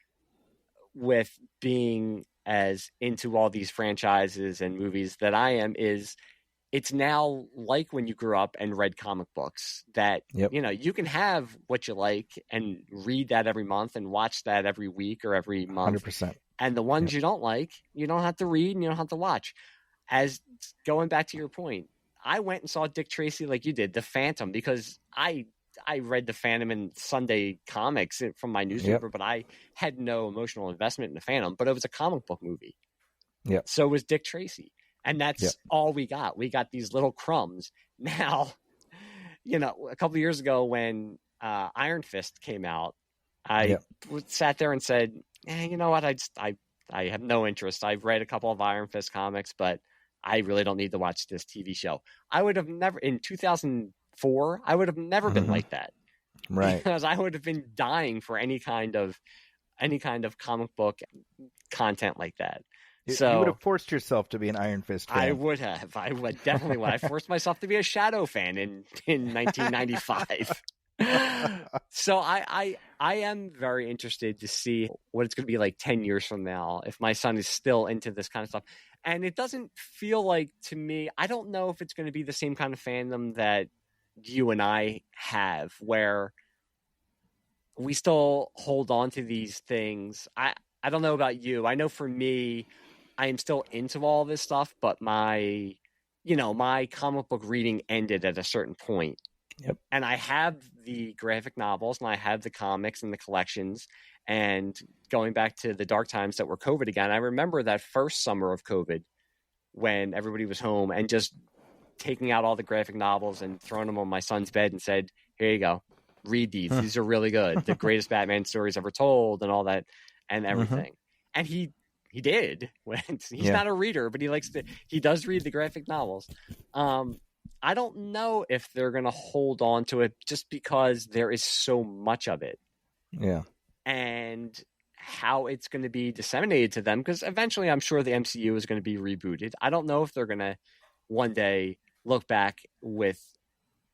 Speaker 2: with being as into all these franchises and movies that I am, is it's now like when you grew up and read comic books that, you can have what you like and read that every month and watch that every week or every month.
Speaker 3: 100%.
Speaker 2: And the ones you don't like, you don't have to read and you don't have to watch. As going back to your point, I went and saw Dick Tracy like you did, The Phantom, because I read The Phantom in Sunday comics from my newspaper, but I had no emotional investment in The Phantom, but it was a comic book movie. Yeah. So was Dick Tracy. And that's all we got. We got these little crumbs. Now, a couple of years ago when Iron Fist came out, I sat there and said, you know what? I have no interest. I've read a couple of Iron Fist comics, but I really don't need to watch this TV show. I would have never, in 2004, I would have never been like that. Right. Because I would have been dying for any kind of comic book content like that. So
Speaker 3: you would have forced yourself to be an Iron Fist fan.
Speaker 2: I would definitely would. I forced myself to be a Shadow fan in 1995. So I am very interested to see what it's going to be like 10 years from now, if my son is still into this kind of stuff. And it doesn't feel like, to me, I don't know if it's going to be the same kind of fandom that you and I have, where we still hold on to these things. I don't know about you. I know for me, I am still into all this stuff, but my comic book reading ended at a certain point. Yep. And I have the graphic novels and I have the comics and the collections. And going back to the dark times that were COVID again, I remember that first summer of COVID when everybody was home and just taking out all the graphic novels and throwing them on my son's bed and said, here you go, read these. These are really good. The greatest Batman stories ever told and all that and everything. And he did. He's not a reader, but he does read the graphic novels. I don't know if they're going to hold on to it just because there is so much of it. Yeah. And how it's going to be disseminated to them, because eventually I'm sure the MCU is going to be rebooted. I don't know if they're going to one day look back with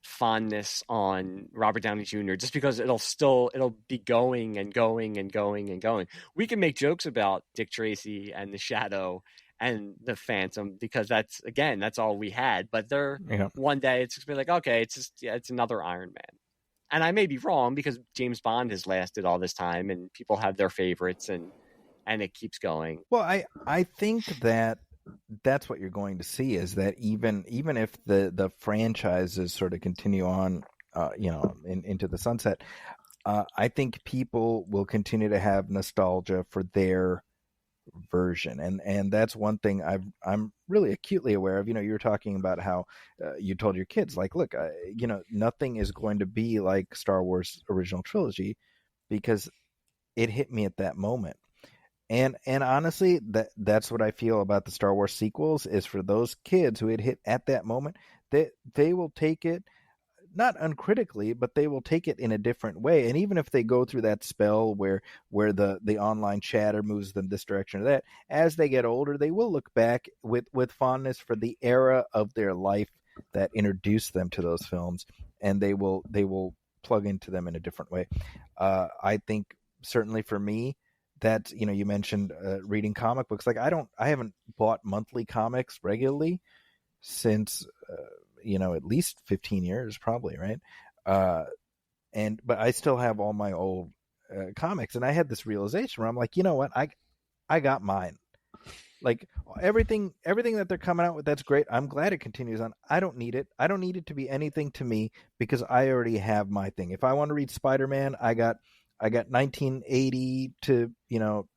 Speaker 2: fondness on Robert Downey Jr. just because it'll be going and going and going and going. We can make jokes about Dick Tracy and the Shadow and the Phantom because that's all we had. But one day it's just be like, okay, it's another Iron Man. And I may be wrong because James Bond has lasted all this time and people have their favorites and it keeps going.
Speaker 3: Well, I think that's what you're going to see, is that even if the franchises sort of continue on, into the sunset, I think people will continue to have nostalgia for their version, and that's one thing I'm really acutely aware of. You know, you were talking about how you told your kids, like, look, you know, nothing is going to be like Star Wars original trilogy, because it hit me at that moment. And honestly, that's what I feel about the Star Wars sequels, is for those kids who it hit at that moment, they will take it not uncritically, but they will take it in a different way. And even if they go through that spell where the online chatter moves them this direction or that, as they get older, they will look back with fondness for the era of their life that introduced them to those films, and they will plug into them in a different way. I think certainly for me, that, you know, you mentioned reading comic books. Like, I haven't bought monthly comics regularly since you know, at least 15 years probably, right? But I still have all my old comics, and I had this realization where I'm like, you know what, I got mine. Like, everything that they're coming out with, that's great. I'm glad it continues on. I don't need it. I don't need it to be anything to me, because I already have my thing. If I want to read Spider-Man, I got 1980 to, you know,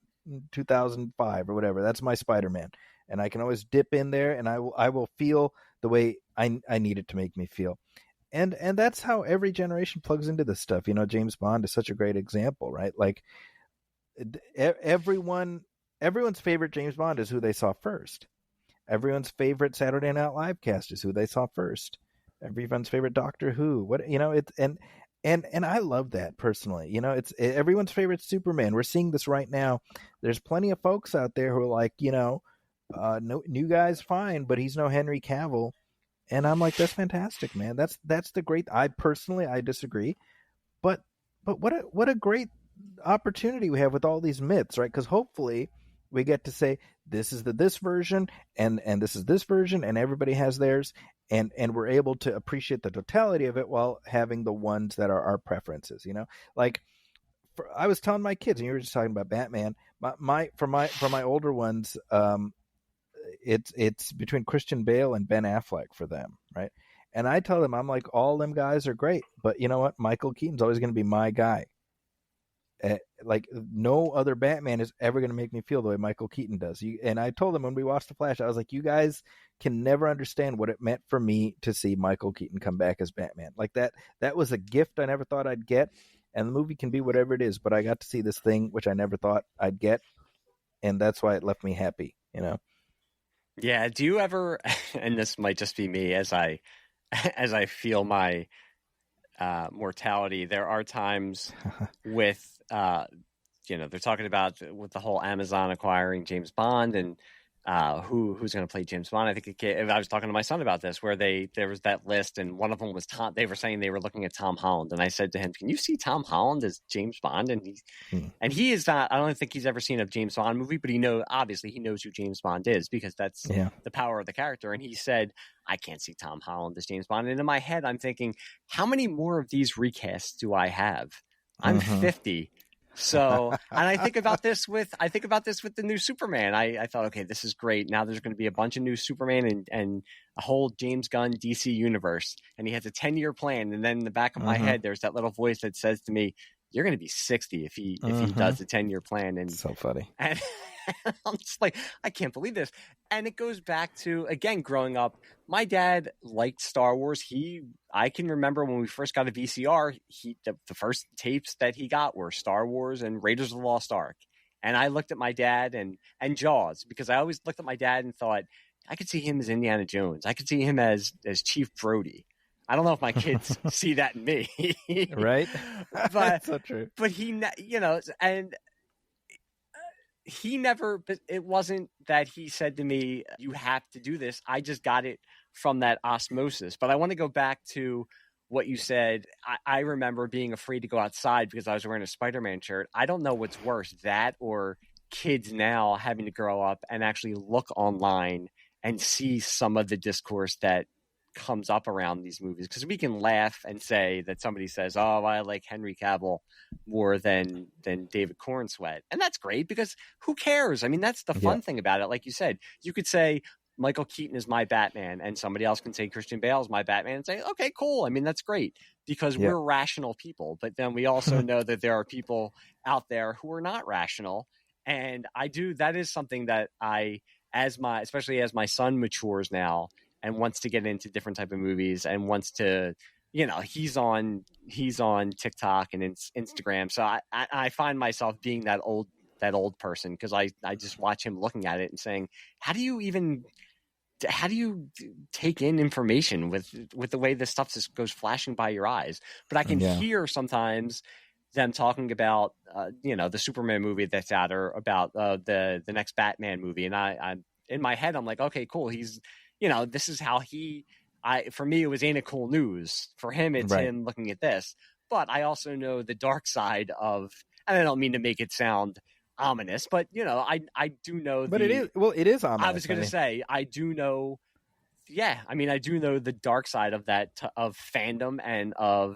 Speaker 3: 2005 or whatever. That's my Spider-Man, and I can always dip in there, and I will feel the way I need it to make me feel. And that's how every generation plugs into this stuff. You know, James Bond is such a great example, right? Like, everyone's favorite James Bond is who they saw first. Everyone's favorite Saturday Night Live cast is who they saw first. Everyone's favorite Doctor Who. What, you know, it's and I love that personally. You know, it's everyone's favorite Superman. We're seeing this right now. There's plenty of folks out there who are like, you know, no, new guy's fine, but he's no Henry Cavill. And I'm like, that's fantastic, man. That's the great. I disagree, but what a great opportunity we have with all these myths, right? Because hopefully we get to say, this is this version, and this is this version, and everybody has theirs, and we're able to appreciate the totality of it while having the ones that are our preferences. You know, like, I was telling my kids, and you were just talking about Batman. For my older ones, it's between Christian Bale and Ben Affleck for them, right? And I tell them, I'm like, all them guys are great, but you know what? Michael Keaton's always going to be my guy. Like, no other Batman is ever going to make me feel the way Michael Keaton does. And I told them when we watched The Flash, I was like, you guys can never understand what it meant for me to see Michael Keaton come back as Batman. Like, that was a gift I never thought I'd get. And the movie can be whatever it is, but I got to see this thing which I never thought I'd get, and that's why it left me happy, you know?
Speaker 2: Yeah. Do you ever, and this might just be me as I feel my mortality, there are times with, you know, they're talking about with the whole Amazon acquiring James Bond and who's going to play James Bond. I think I was talking to my son about this, where there was that list, and one of them was Tom. They were saying they were looking at Tom Holland, and I said to him, "Can you see Tom Holland as James Bond?" And he is not. I don't think he's ever seen a James Bond movie, but obviously he knows who James Bond is, because that's the power of the character. And he said, "I can't see Tom Holland as James Bond." And in my head, I'm thinking, how many more of these recasts do I have? I'm 50. So, and I think about this with the new Superman. I thought, okay, this is great. Now there's going to be a bunch of new Superman and a whole James Gunn DC universe. And he has a 10-year plan. And then in the back of my head, there's that little voice that says to me, you're going to be 60 if he does the 10-year plan. And
Speaker 3: so funny.
Speaker 2: And I'm just like, I can't believe this. And it goes back to, again, growing up, my dad liked Star Wars. I can remember when we first got a VCR, the first tapes that he got were Star Wars and Raiders of the Lost Ark. And I looked at my dad and Jaws, because I always looked at my dad and thought, I could see him as Indiana Jones. I could see him as Chief Brody. I don't know if my kids see that in me.
Speaker 3: Right?
Speaker 2: But
Speaker 3: That's so true.
Speaker 2: But he, you know, and he never, but it wasn't that he said to me, you have to do this. I just got it from that osmosis. But I want to go back to what you said. I remember being afraid to go outside because I was wearing a Spider-Man shirt. I don't know what's worse, that or kids now having to grow up and actually look online and see some of the discourse that comes up around these movies, because we can laugh and say that somebody says, oh, I like Henry Cavill more than David Cornsweet, and that's great, because who cares? I mean, that's the fun thing about it. Like you said, you could say Michael Keaton is my Batman, and somebody else can say Christian Bale is my Batman, and say, okay, cool. I mean, that's great, because we're rational people. But then we also know that there are people out there who are not rational, And that is something that especially as my son matures now and wants to get into different type of movies and wants to, he's on TikTok and Instagram. So I find myself being that old person, because I just watch him looking at it and saying, how do you take in information with the way this stuff just goes flashing by your eyes? But I can hear sometimes them talking about, the Superman movie that's out, or about the next Batman movie. And I'm in my head, I'm like, okay, cool. He's, this is how for me, it was Ain't It Cool News. For him, it's him looking at this. But I also know the dark side of, and I don't mean to make it sound ominous, but I do know.
Speaker 3: But it is ominous.
Speaker 2: I was going to say, I do know. Yeah, I mean, I do know the dark side of that, of fandom and of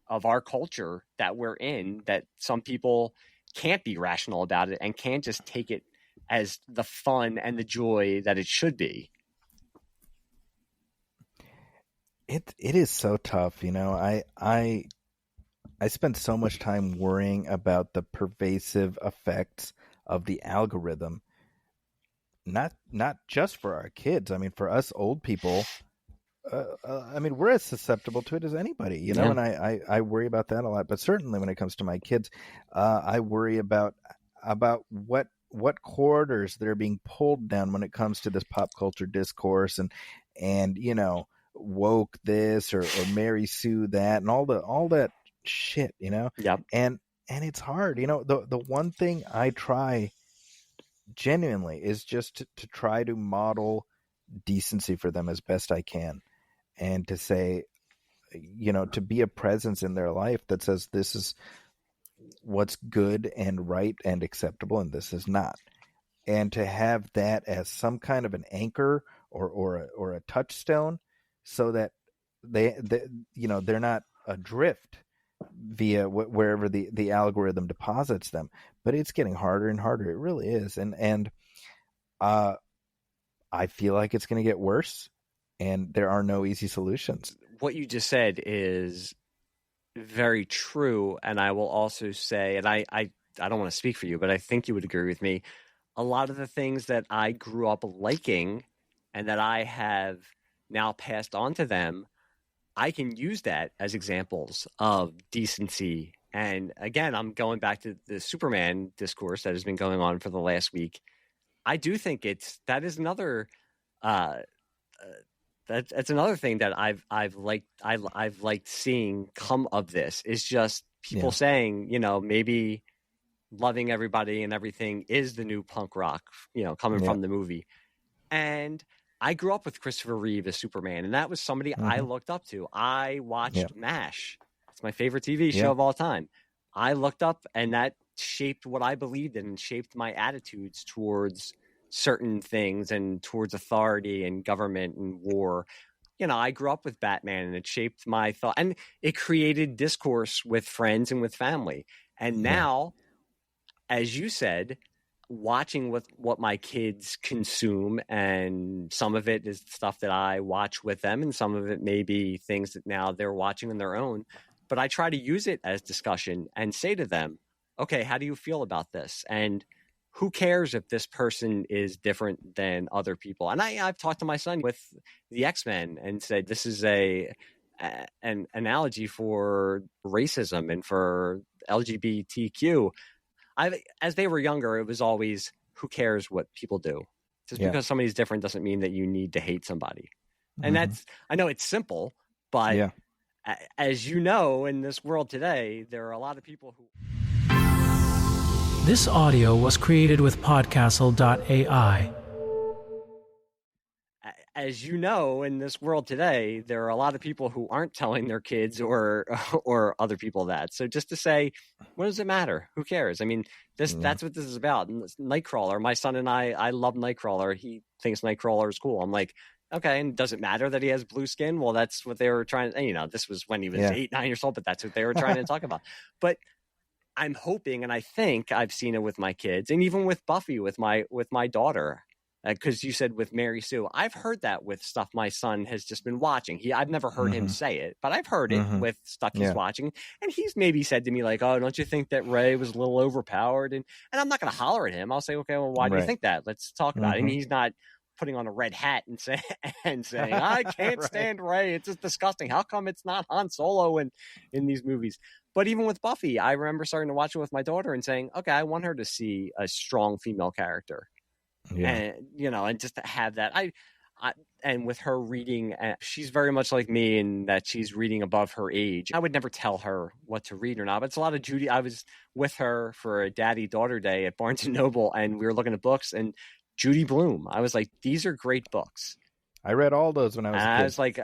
Speaker 2: our culture that we're in, that some people can't be rational about it and can't just take it as the fun and the joy that it should be.
Speaker 3: It is so tough. I spend so much time worrying about the pervasive effects of the algorithm, not just for our kids. I mean, for us old people, I mean, we're as susceptible to it as anybody, and I worry about that a lot. But certainly when it comes to my kids, I worry about what corridors that are being pulled down when it comes to this pop culture discourse and woke this or Mary Sue that, and all that shit,
Speaker 2: Yep.
Speaker 3: And it's hard. The one thing I try genuinely is just to try to model decency for them as best I can, and to say, to be a presence in their life that says this is what's good and right and acceptable, and this is not, and to have that as some kind of an anchor or a touchstone, so that they're not adrift via wherever the algorithm deposits them. But it's getting harder and harder. It really is, and I feel like it's going to get worse, and there are no easy solutions.
Speaker 2: What you just said is very true, and I will also say, and I don't want to speak for you, but I think you would agree with me. A lot of the things that I grew up liking and that I have now passed on to them, I can use that as examples of decency. And again, I'm going back to the Superman discourse that has been going on for the last week. I do think that is another that's another thing that I've liked seeing come of this, is just people saying, maybe loving everybody and everything is the new punk rock, coming from the movie. And I grew up with Christopher Reeve as Superman, and that was somebody I looked up to. I watched MASH. It's my favorite TV show of all time. I looked up, and that shaped what I believed in and shaped my attitudes towards certain things and towards authority and government and war. I grew up with Batman, and it shaped my thought, and it created discourse with friends and with family. And now, as you said, watching what my kids consume, and some of it is stuff that I watch with them, and some of it may be things that now they're watching on their own. But I try to use it as discussion and say to them, okay, how do you feel about this? And who cares if this person is different than other people? And I've talked to my son with the X-Men and said, this is an analogy for racism and for LGBTQ. As they were younger, it was always, who cares what people do? Just because somebody's different doesn't mean that you need to hate somebody. And I know it's simple, but as you know, in this world today, there are a lot of people who...
Speaker 4: This audio was created with podcastle.ai.
Speaker 2: As you know, in this world today, there are a lot of people who aren't telling their kids or other people that. So just to say, what does it matter? Who cares? I mean, that's what this is about. And Nightcrawler, my son and I love Nightcrawler. He thinks Nightcrawler is cool. I'm like, okay, and does it matter that he has blue skin? Well, that's what they were trying to, this was when he was 8, 9 years old, but that's what they were trying to talk about. But I'm hoping, and I think I've seen it with my kids, and even with Buffy, with my daughter. because you said with Mary Sue, I've heard that with stuff my son has just been watching. I've never heard him say it, but I've heard it with stuff he's watching, and he's maybe said to me like, "Oh, don't you think that Ray was a little overpowered?" And I'm not going to holler at him. I'll say, "Okay, well, why do you think that? Let's talk about it." And he's not putting on a red hat and saying, "I can't stand Ray. It's just disgusting. How come it's not Han Solo in these movies?" But even with Buffy, I remember starting to watch it with my daughter and saying, "Okay, I want her to see a strong female character." And and just to have that, I and with her reading, she's very much like me in that she's reading above her age. I would never tell her what to read or not, but it's a lot of Judy. I was with her for a daddy-daughter day at Barnes & Noble, and we were looking at books, and Judy Blume, I was like, these are great books.
Speaker 3: I read all those when I was a kid.
Speaker 2: I was like,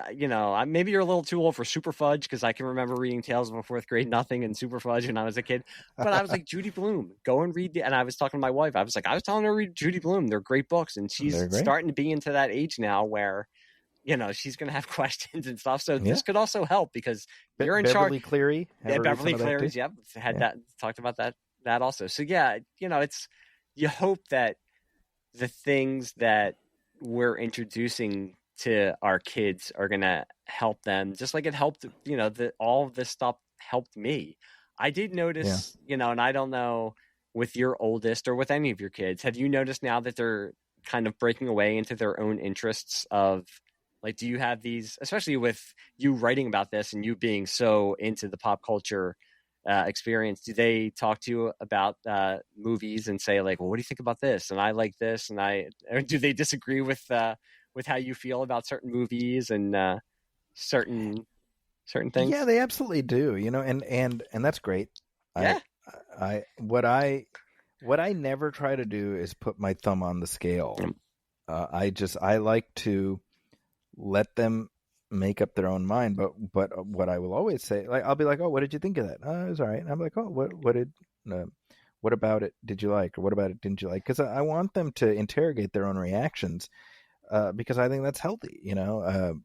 Speaker 2: maybe you're a little too old for Super Fudge, because I can remember reading Tales of a Fourth Grade Nothing and Super Fudge when I was a kid. But I was like, Judy Blume, go and read. And I was talking to my wife. I was telling her to read Judy Blume. They're great books. And she's starting to be into that age now where, she's going to have questions and stuff. So this could also help because you're in
Speaker 3: Beverly
Speaker 2: charge.
Speaker 3: Cleary.
Speaker 2: Beverly Cleary's. Yep. Talked about that also. So it's, you hope that the things that we're introducing to our kids are going to help them just like it helped, all of this stuff helped me. I did notice, and I don't know with your oldest or with any of your kids, have you noticed now that they're kind of breaking away into their own interests of like, do you have these, especially with you writing about this and you being so into the pop culture experience, do they talk to you about movies and say like, well, what do you think about this? And I like this. Or do they disagree with how you feel about certain movies and certain things?
Speaker 3: Yeah, they absolutely do. And that's great.
Speaker 2: Yeah.
Speaker 3: What I never try to do is put my thumb on the scale. I like to let them make up their own mind, but what I will always say, like, I'll be like, oh, what did you think of that? Oh, it was all right. And I'm like, oh, what about it did you like, or what about it didn't you like? Because I want them to interrogate their own reactions, because I think that's healthy, and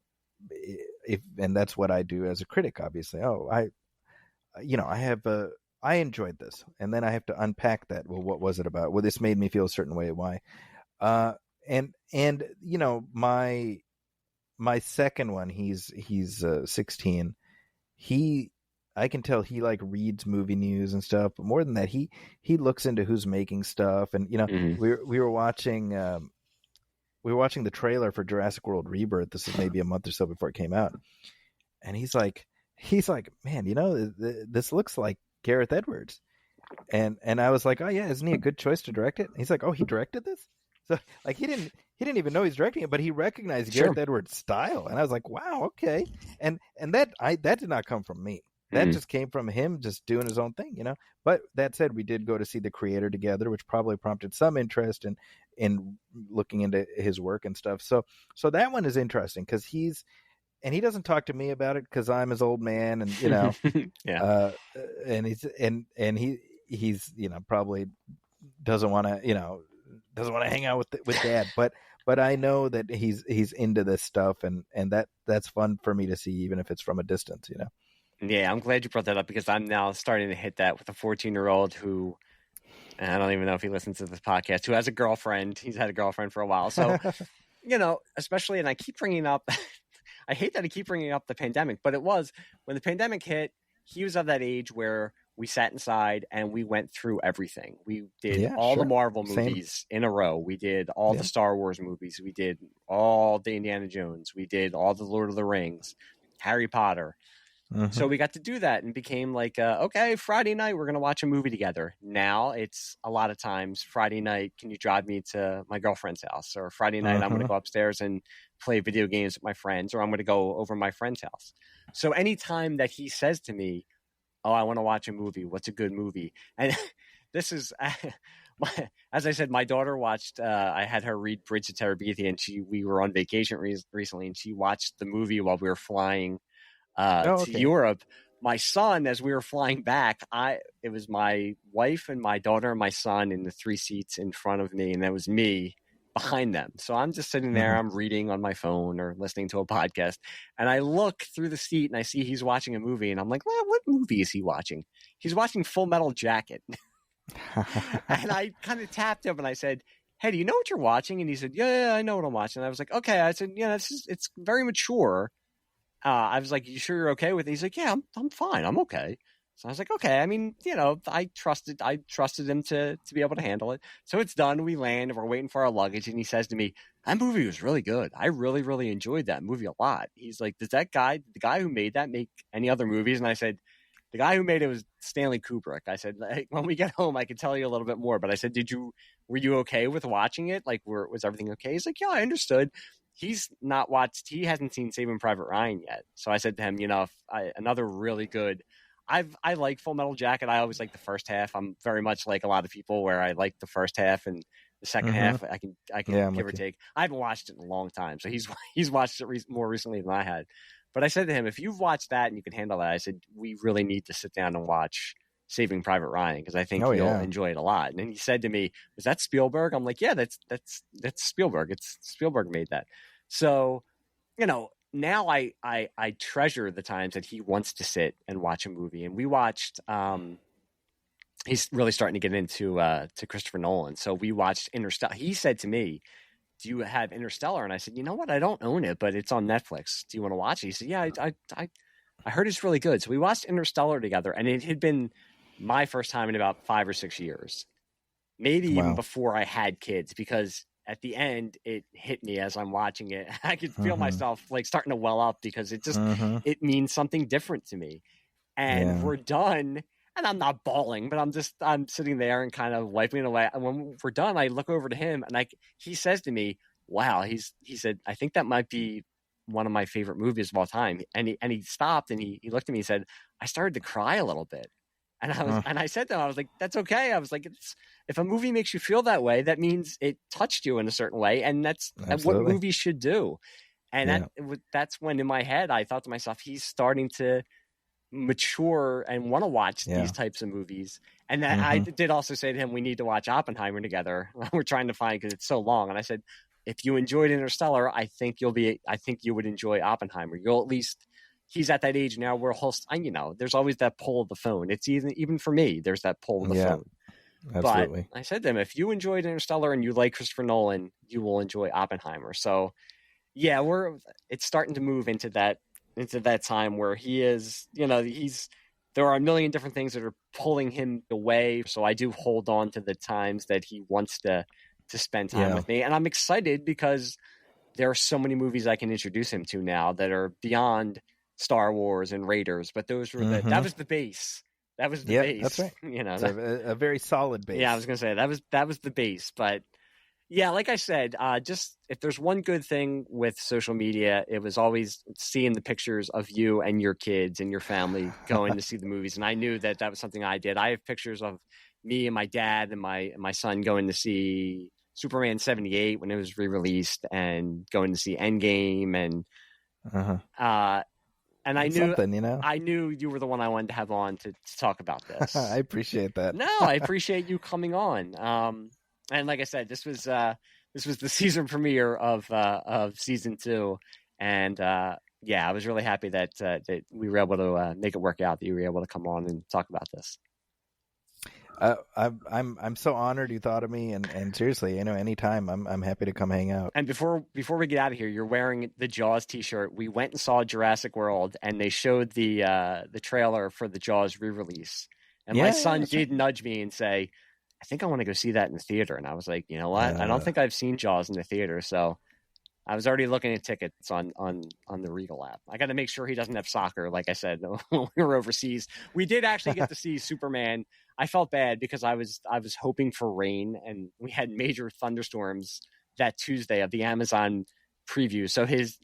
Speaker 3: that's what I do as a critic, obviously. Oh, I enjoyed this, and then I have to unpack that. Well, what was it about? Well, this made me feel a certain way. Why? And my second one, he's 16. I can tell he like reads movie news and stuff, but more than that, he looks into who's making stuff. And we were watching the trailer for Jurassic World Rebirth. This is maybe a month or so before it came out, and he's like, man, this looks like Gareth Edwards, and I was like, oh yeah, isn't he a good choice to direct it? And he's like, oh, he directed this. So like he didn't even know he's directing it, but he recognized Gareth Edwards' style, and I was like, wow, okay. And that did not come from me. That just came from him just doing his own thing, But that said, we did go to see The Creator together, which probably prompted some interest in looking into his work and stuff. So that one is interesting because he doesn't talk to me about it because I'm his old man, and and he's probably doesn't want to hang out with Dad, but I know that he's into this stuff, and that's fun for me to see, even if it's from a distance,
Speaker 2: Yeah, I'm glad you brought that up because I'm now starting to hit that with a 14-year-old who, and I don't even know if he listens to this podcast, who has a girlfriend. He's had a girlfriend for a while. So, especially, and I keep bringing up, I hate that I keep bringing up the pandemic, but it was when the pandemic hit, he was of that age where we sat inside and we went through everything. We did all the Marvel movies in a row. We did all the Star Wars movies. We did all the Indiana Jones. We did all the Lord of the Rings, Harry Potter. So we got to do that and became like, okay, Friday night, we're going to watch a movie together. Now it's a lot of times Friday night, can you drive me to my girlfriend's house? Or Friday night, I'm going to go upstairs and play video games with my friends, or I'm going to go over my friend's house. So anytime that he says to me, oh, I want to watch a movie, what's a good movie? And this is, as I said, my daughter watched, I had her read Bridge to Terabithia, and we were on vacation recently, and she watched the movie while we were flying to Europe. My son, as we were flying back, it was my wife and my daughter and my son in the 3 seats in front of me, and that was me behind them. So I'm just sitting there, I'm reading on my phone or listening to a podcast, and I look through the seat and I see he's watching a movie, and I'm like, well, what movie is he watching? He's watching Full Metal Jacket. And I kind of tapped him and I said, hey, do you know what you're watching? And he said, yeah, I know what I'm watching. And I was like, okay. I said, yeah, it's very mature. I was like, you sure you're okay with it? He's like, yeah, I'm fine. I'm okay. So I was like, okay. I mean, I trusted him to be able to handle it. So it's done. We land and we're waiting for our luggage. And he says to me, that movie was really good. I really, really enjoyed that movie a lot. He's like, does the guy who made that make any other movies? And I said, the guy who made it was Stanley Kubrick. I said, hey, when we get home, I can tell you a little bit more. But I said, were you okay with watching it? Like, was everything okay? He's like, yeah, I understood. He's not watched. He hasn't seen Saving Private Ryan yet. So I said to him, another really good. I like Full Metal Jacket. I always like the first half. I'm very much like a lot of people where I like the first half and the second half I can give or take. I haven't watched it in a long time, so he's watched it more recently than I had. But I said to him, if you've watched that and you can handle that, I said we really need to sit down and watch Saving Private Ryan because I think you'll enjoy it a lot. And then he said to me, "Was that Spielberg?" I'm like, "Yeah, that's Spielberg. It's Spielberg made that." So, now I treasure the times that he wants to sit and watch a movie. And we watched. He's really starting to get into to Christopher Nolan. So we watched Interstellar. He said to me, do you have Interstellar? And I said, you know what? I don't own it, but it's on Netflix. Do you want to watch it? He said, yeah, I heard it's really good. So we watched Interstellar together, and it had been my first time in about 5 or 6 years, maybe even before I had kids, because at the end it hit me as I'm watching it. I could feel myself like starting to well up because it just it means something different to me. And we're done. And I'm not bawling, but I'm sitting there and kind of wiping it away. And when we're done, I look over to him and he says to me, wow, he said, I think that might be one of my favorite movies of all time. And he stopped and he looked at me and said, I started to cry a little bit. And I said to him, I was like, that's okay. I was like, if a movie makes you feel that way, that means it touched you in a certain way. And that's what movies should do. And that's when in my head, I thought to myself, he's starting to mature and want to watch these types of movies. And then I did also say to him, we need to watch Oppenheimer together. We're trying to find, because it's so long. And I said, if you enjoyed Interstellar, I think you would enjoy Oppenheimer. You'll at least, he's at that age now where there's always that pull of the phone. It's even for me, there's that pull of the phone. Absolutely. But I said to him, if you enjoyed Interstellar and you like Christopher Nolan, you will enjoy Oppenheimer. So yeah, it's starting to move into that time where he is, there are a million different things that are pulling him away. So I do hold on to the times that he wants to spend time with me. And I'm excited because there are so many movies I can introduce him to now that are beyond Star Wars and Raiders. But those were that was the base. That was the base. That's right.
Speaker 3: It's a very solid base.
Speaker 2: Yeah, I was going to say that was the base. But yeah, like I said, just if there's one good thing with social media, it was always seeing the pictures of you and your kids and your family going to see the movies. And I knew that was something I did. I have pictures of me and my dad and my son going to see Superman 78 when it was re-released, and going to see Endgame, and and I knew you were the one I wanted to have on to talk about this.
Speaker 3: I appreciate that.
Speaker 2: No, I appreciate you coming on. And like I said, this was the season premiere of season 2, and I was really happy that we were able to make it work out. That you were able to come on and talk about this.
Speaker 3: I'm so honored you thought of me, and seriously, anytime I'm happy to come hang out.
Speaker 2: And before we get out of here, you're wearing the Jaws t-shirt. We went and saw Jurassic World, and they showed the trailer for the Jaws re-release, and my son did nudge me and say, I think I want to go see that in the theater. And I was like, you know what? I don't think I've seen Jaws in the theater. So I was already looking at tickets on the Regal app. I got to make sure he doesn't have soccer. Like I said, when we were overseas, we did actually get to see Superman. I felt bad because I was hoping for rain, and we had major thunderstorms that Tuesday of the Amazon preview. So his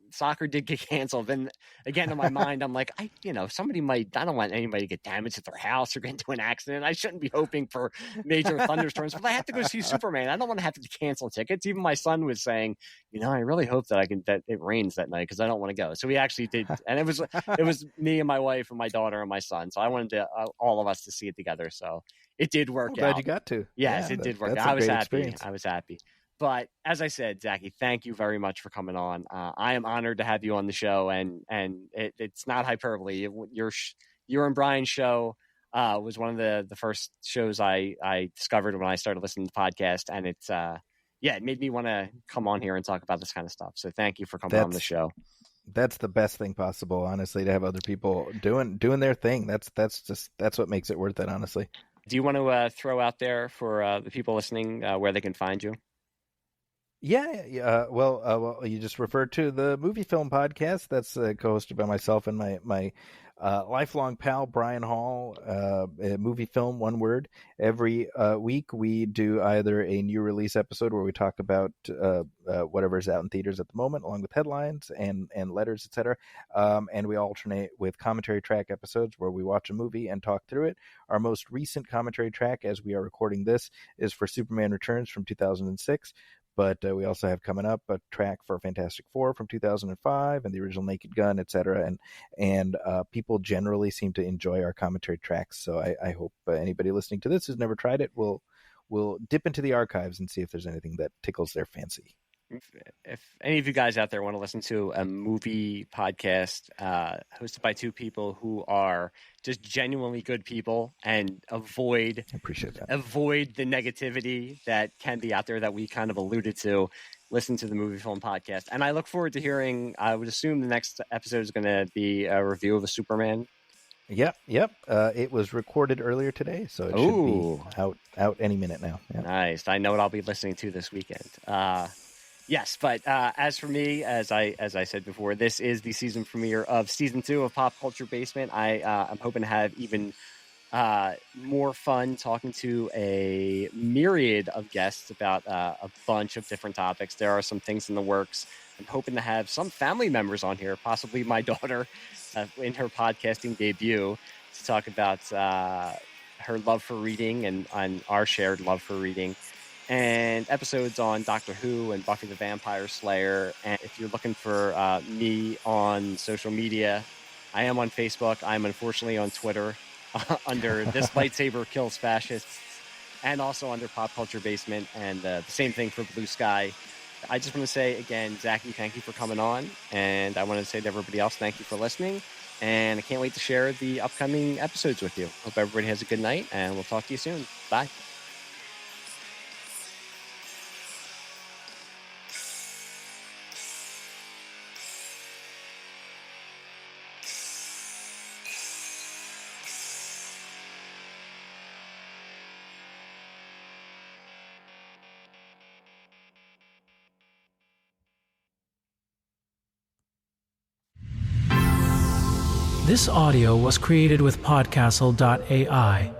Speaker 2: soccer did get canceled. And again, in my mind, I'm like, I don't want anybody to get damaged at their house or get into an accident. I shouldn't be hoping for major thunderstorms, but I have to go see Superman. I don't want to have to cancel tickets. Even my son was saying, I really hope that that it rains that night, because I don't want to go. So we actually did. And it was me and my wife and my daughter and my son. So I wanted to, all of us to see it together. So it did work out.
Speaker 3: Glad you got to.
Speaker 2: Yes, it did work out. I was happy. I was happy. But as I said, Zaki, thank you very much for coming on. I am honored to have you on the show, and it's not hyperbole. You're in Brian's show. was one of the first shows I discovered when I started listening to the podcast, and it's it made me want to come on here and talk about this kind of stuff. So thank you for coming on the show.
Speaker 3: That's the best thing possible, honestly, to have other people doing their thing. That's what makes it worth it, honestly.
Speaker 2: Do you want to throw out there for the people listening where they can find you?
Speaker 3: Yeah. Well, you just referred to the Movie Film Podcast. That's co-hosted by myself and my lifelong pal Brian Hall. Movie Film, one word. Every week we do either a new release episode where we talk about whatever's out in theaters at the moment, along with headlines and letters, etc. And we alternate with commentary track episodes where we watch a movie and talk through it. Our most recent commentary track, as we are recording this, is for Superman Returns from 2006. But we also have coming up a track for Fantastic Four from 2005 and the original Naked Gun, etc. And people generally seem to enjoy our commentary tracks. So I hope anybody listening to this who's never tried it will dip into the archives and see if there's anything that tickles their fancy.
Speaker 2: If any of you guys out there want to listen to a movie podcast hosted by two people who are just genuinely good people and avoid the negativity that can be out there that we kind of alluded to, listen to the Movie Film Podcast. And I look forward to hearing, I would assume the next episode is going to be a review of a Superman.
Speaker 3: Yep. It was recorded earlier today, so it should be out any minute now. Yeah.
Speaker 2: Nice. I know what I'll be listening to this weekend. Yes, but as for me, as I said before, this is the season premiere of season 2 of Pop Culture Basement. I'm hoping to have even more fun talking to a myriad of guests about a bunch of different topics. There are some things in the works. I'm hoping to have some family members on here, possibly my daughter, in her podcasting debut, to talk about her love for reading and our shared love for reading. And episodes on Doctor Who and Buffy the Vampire Slayer. And if you're looking for me on social media, I am on Facebook. I'm unfortunately on Twitter under thislightsaberkillsfacists, and also under Pop Culture Basement, and the same thing for Bluesky. I just want to say again, Zaki, thank you for coming on, and I want to say to everybody else, thank you for listening, and I can't wait to share the upcoming episodes with you. Hope everybody has a good night, and we'll talk to you soon. Bye.
Speaker 4: This audio was created with Podcastle.ai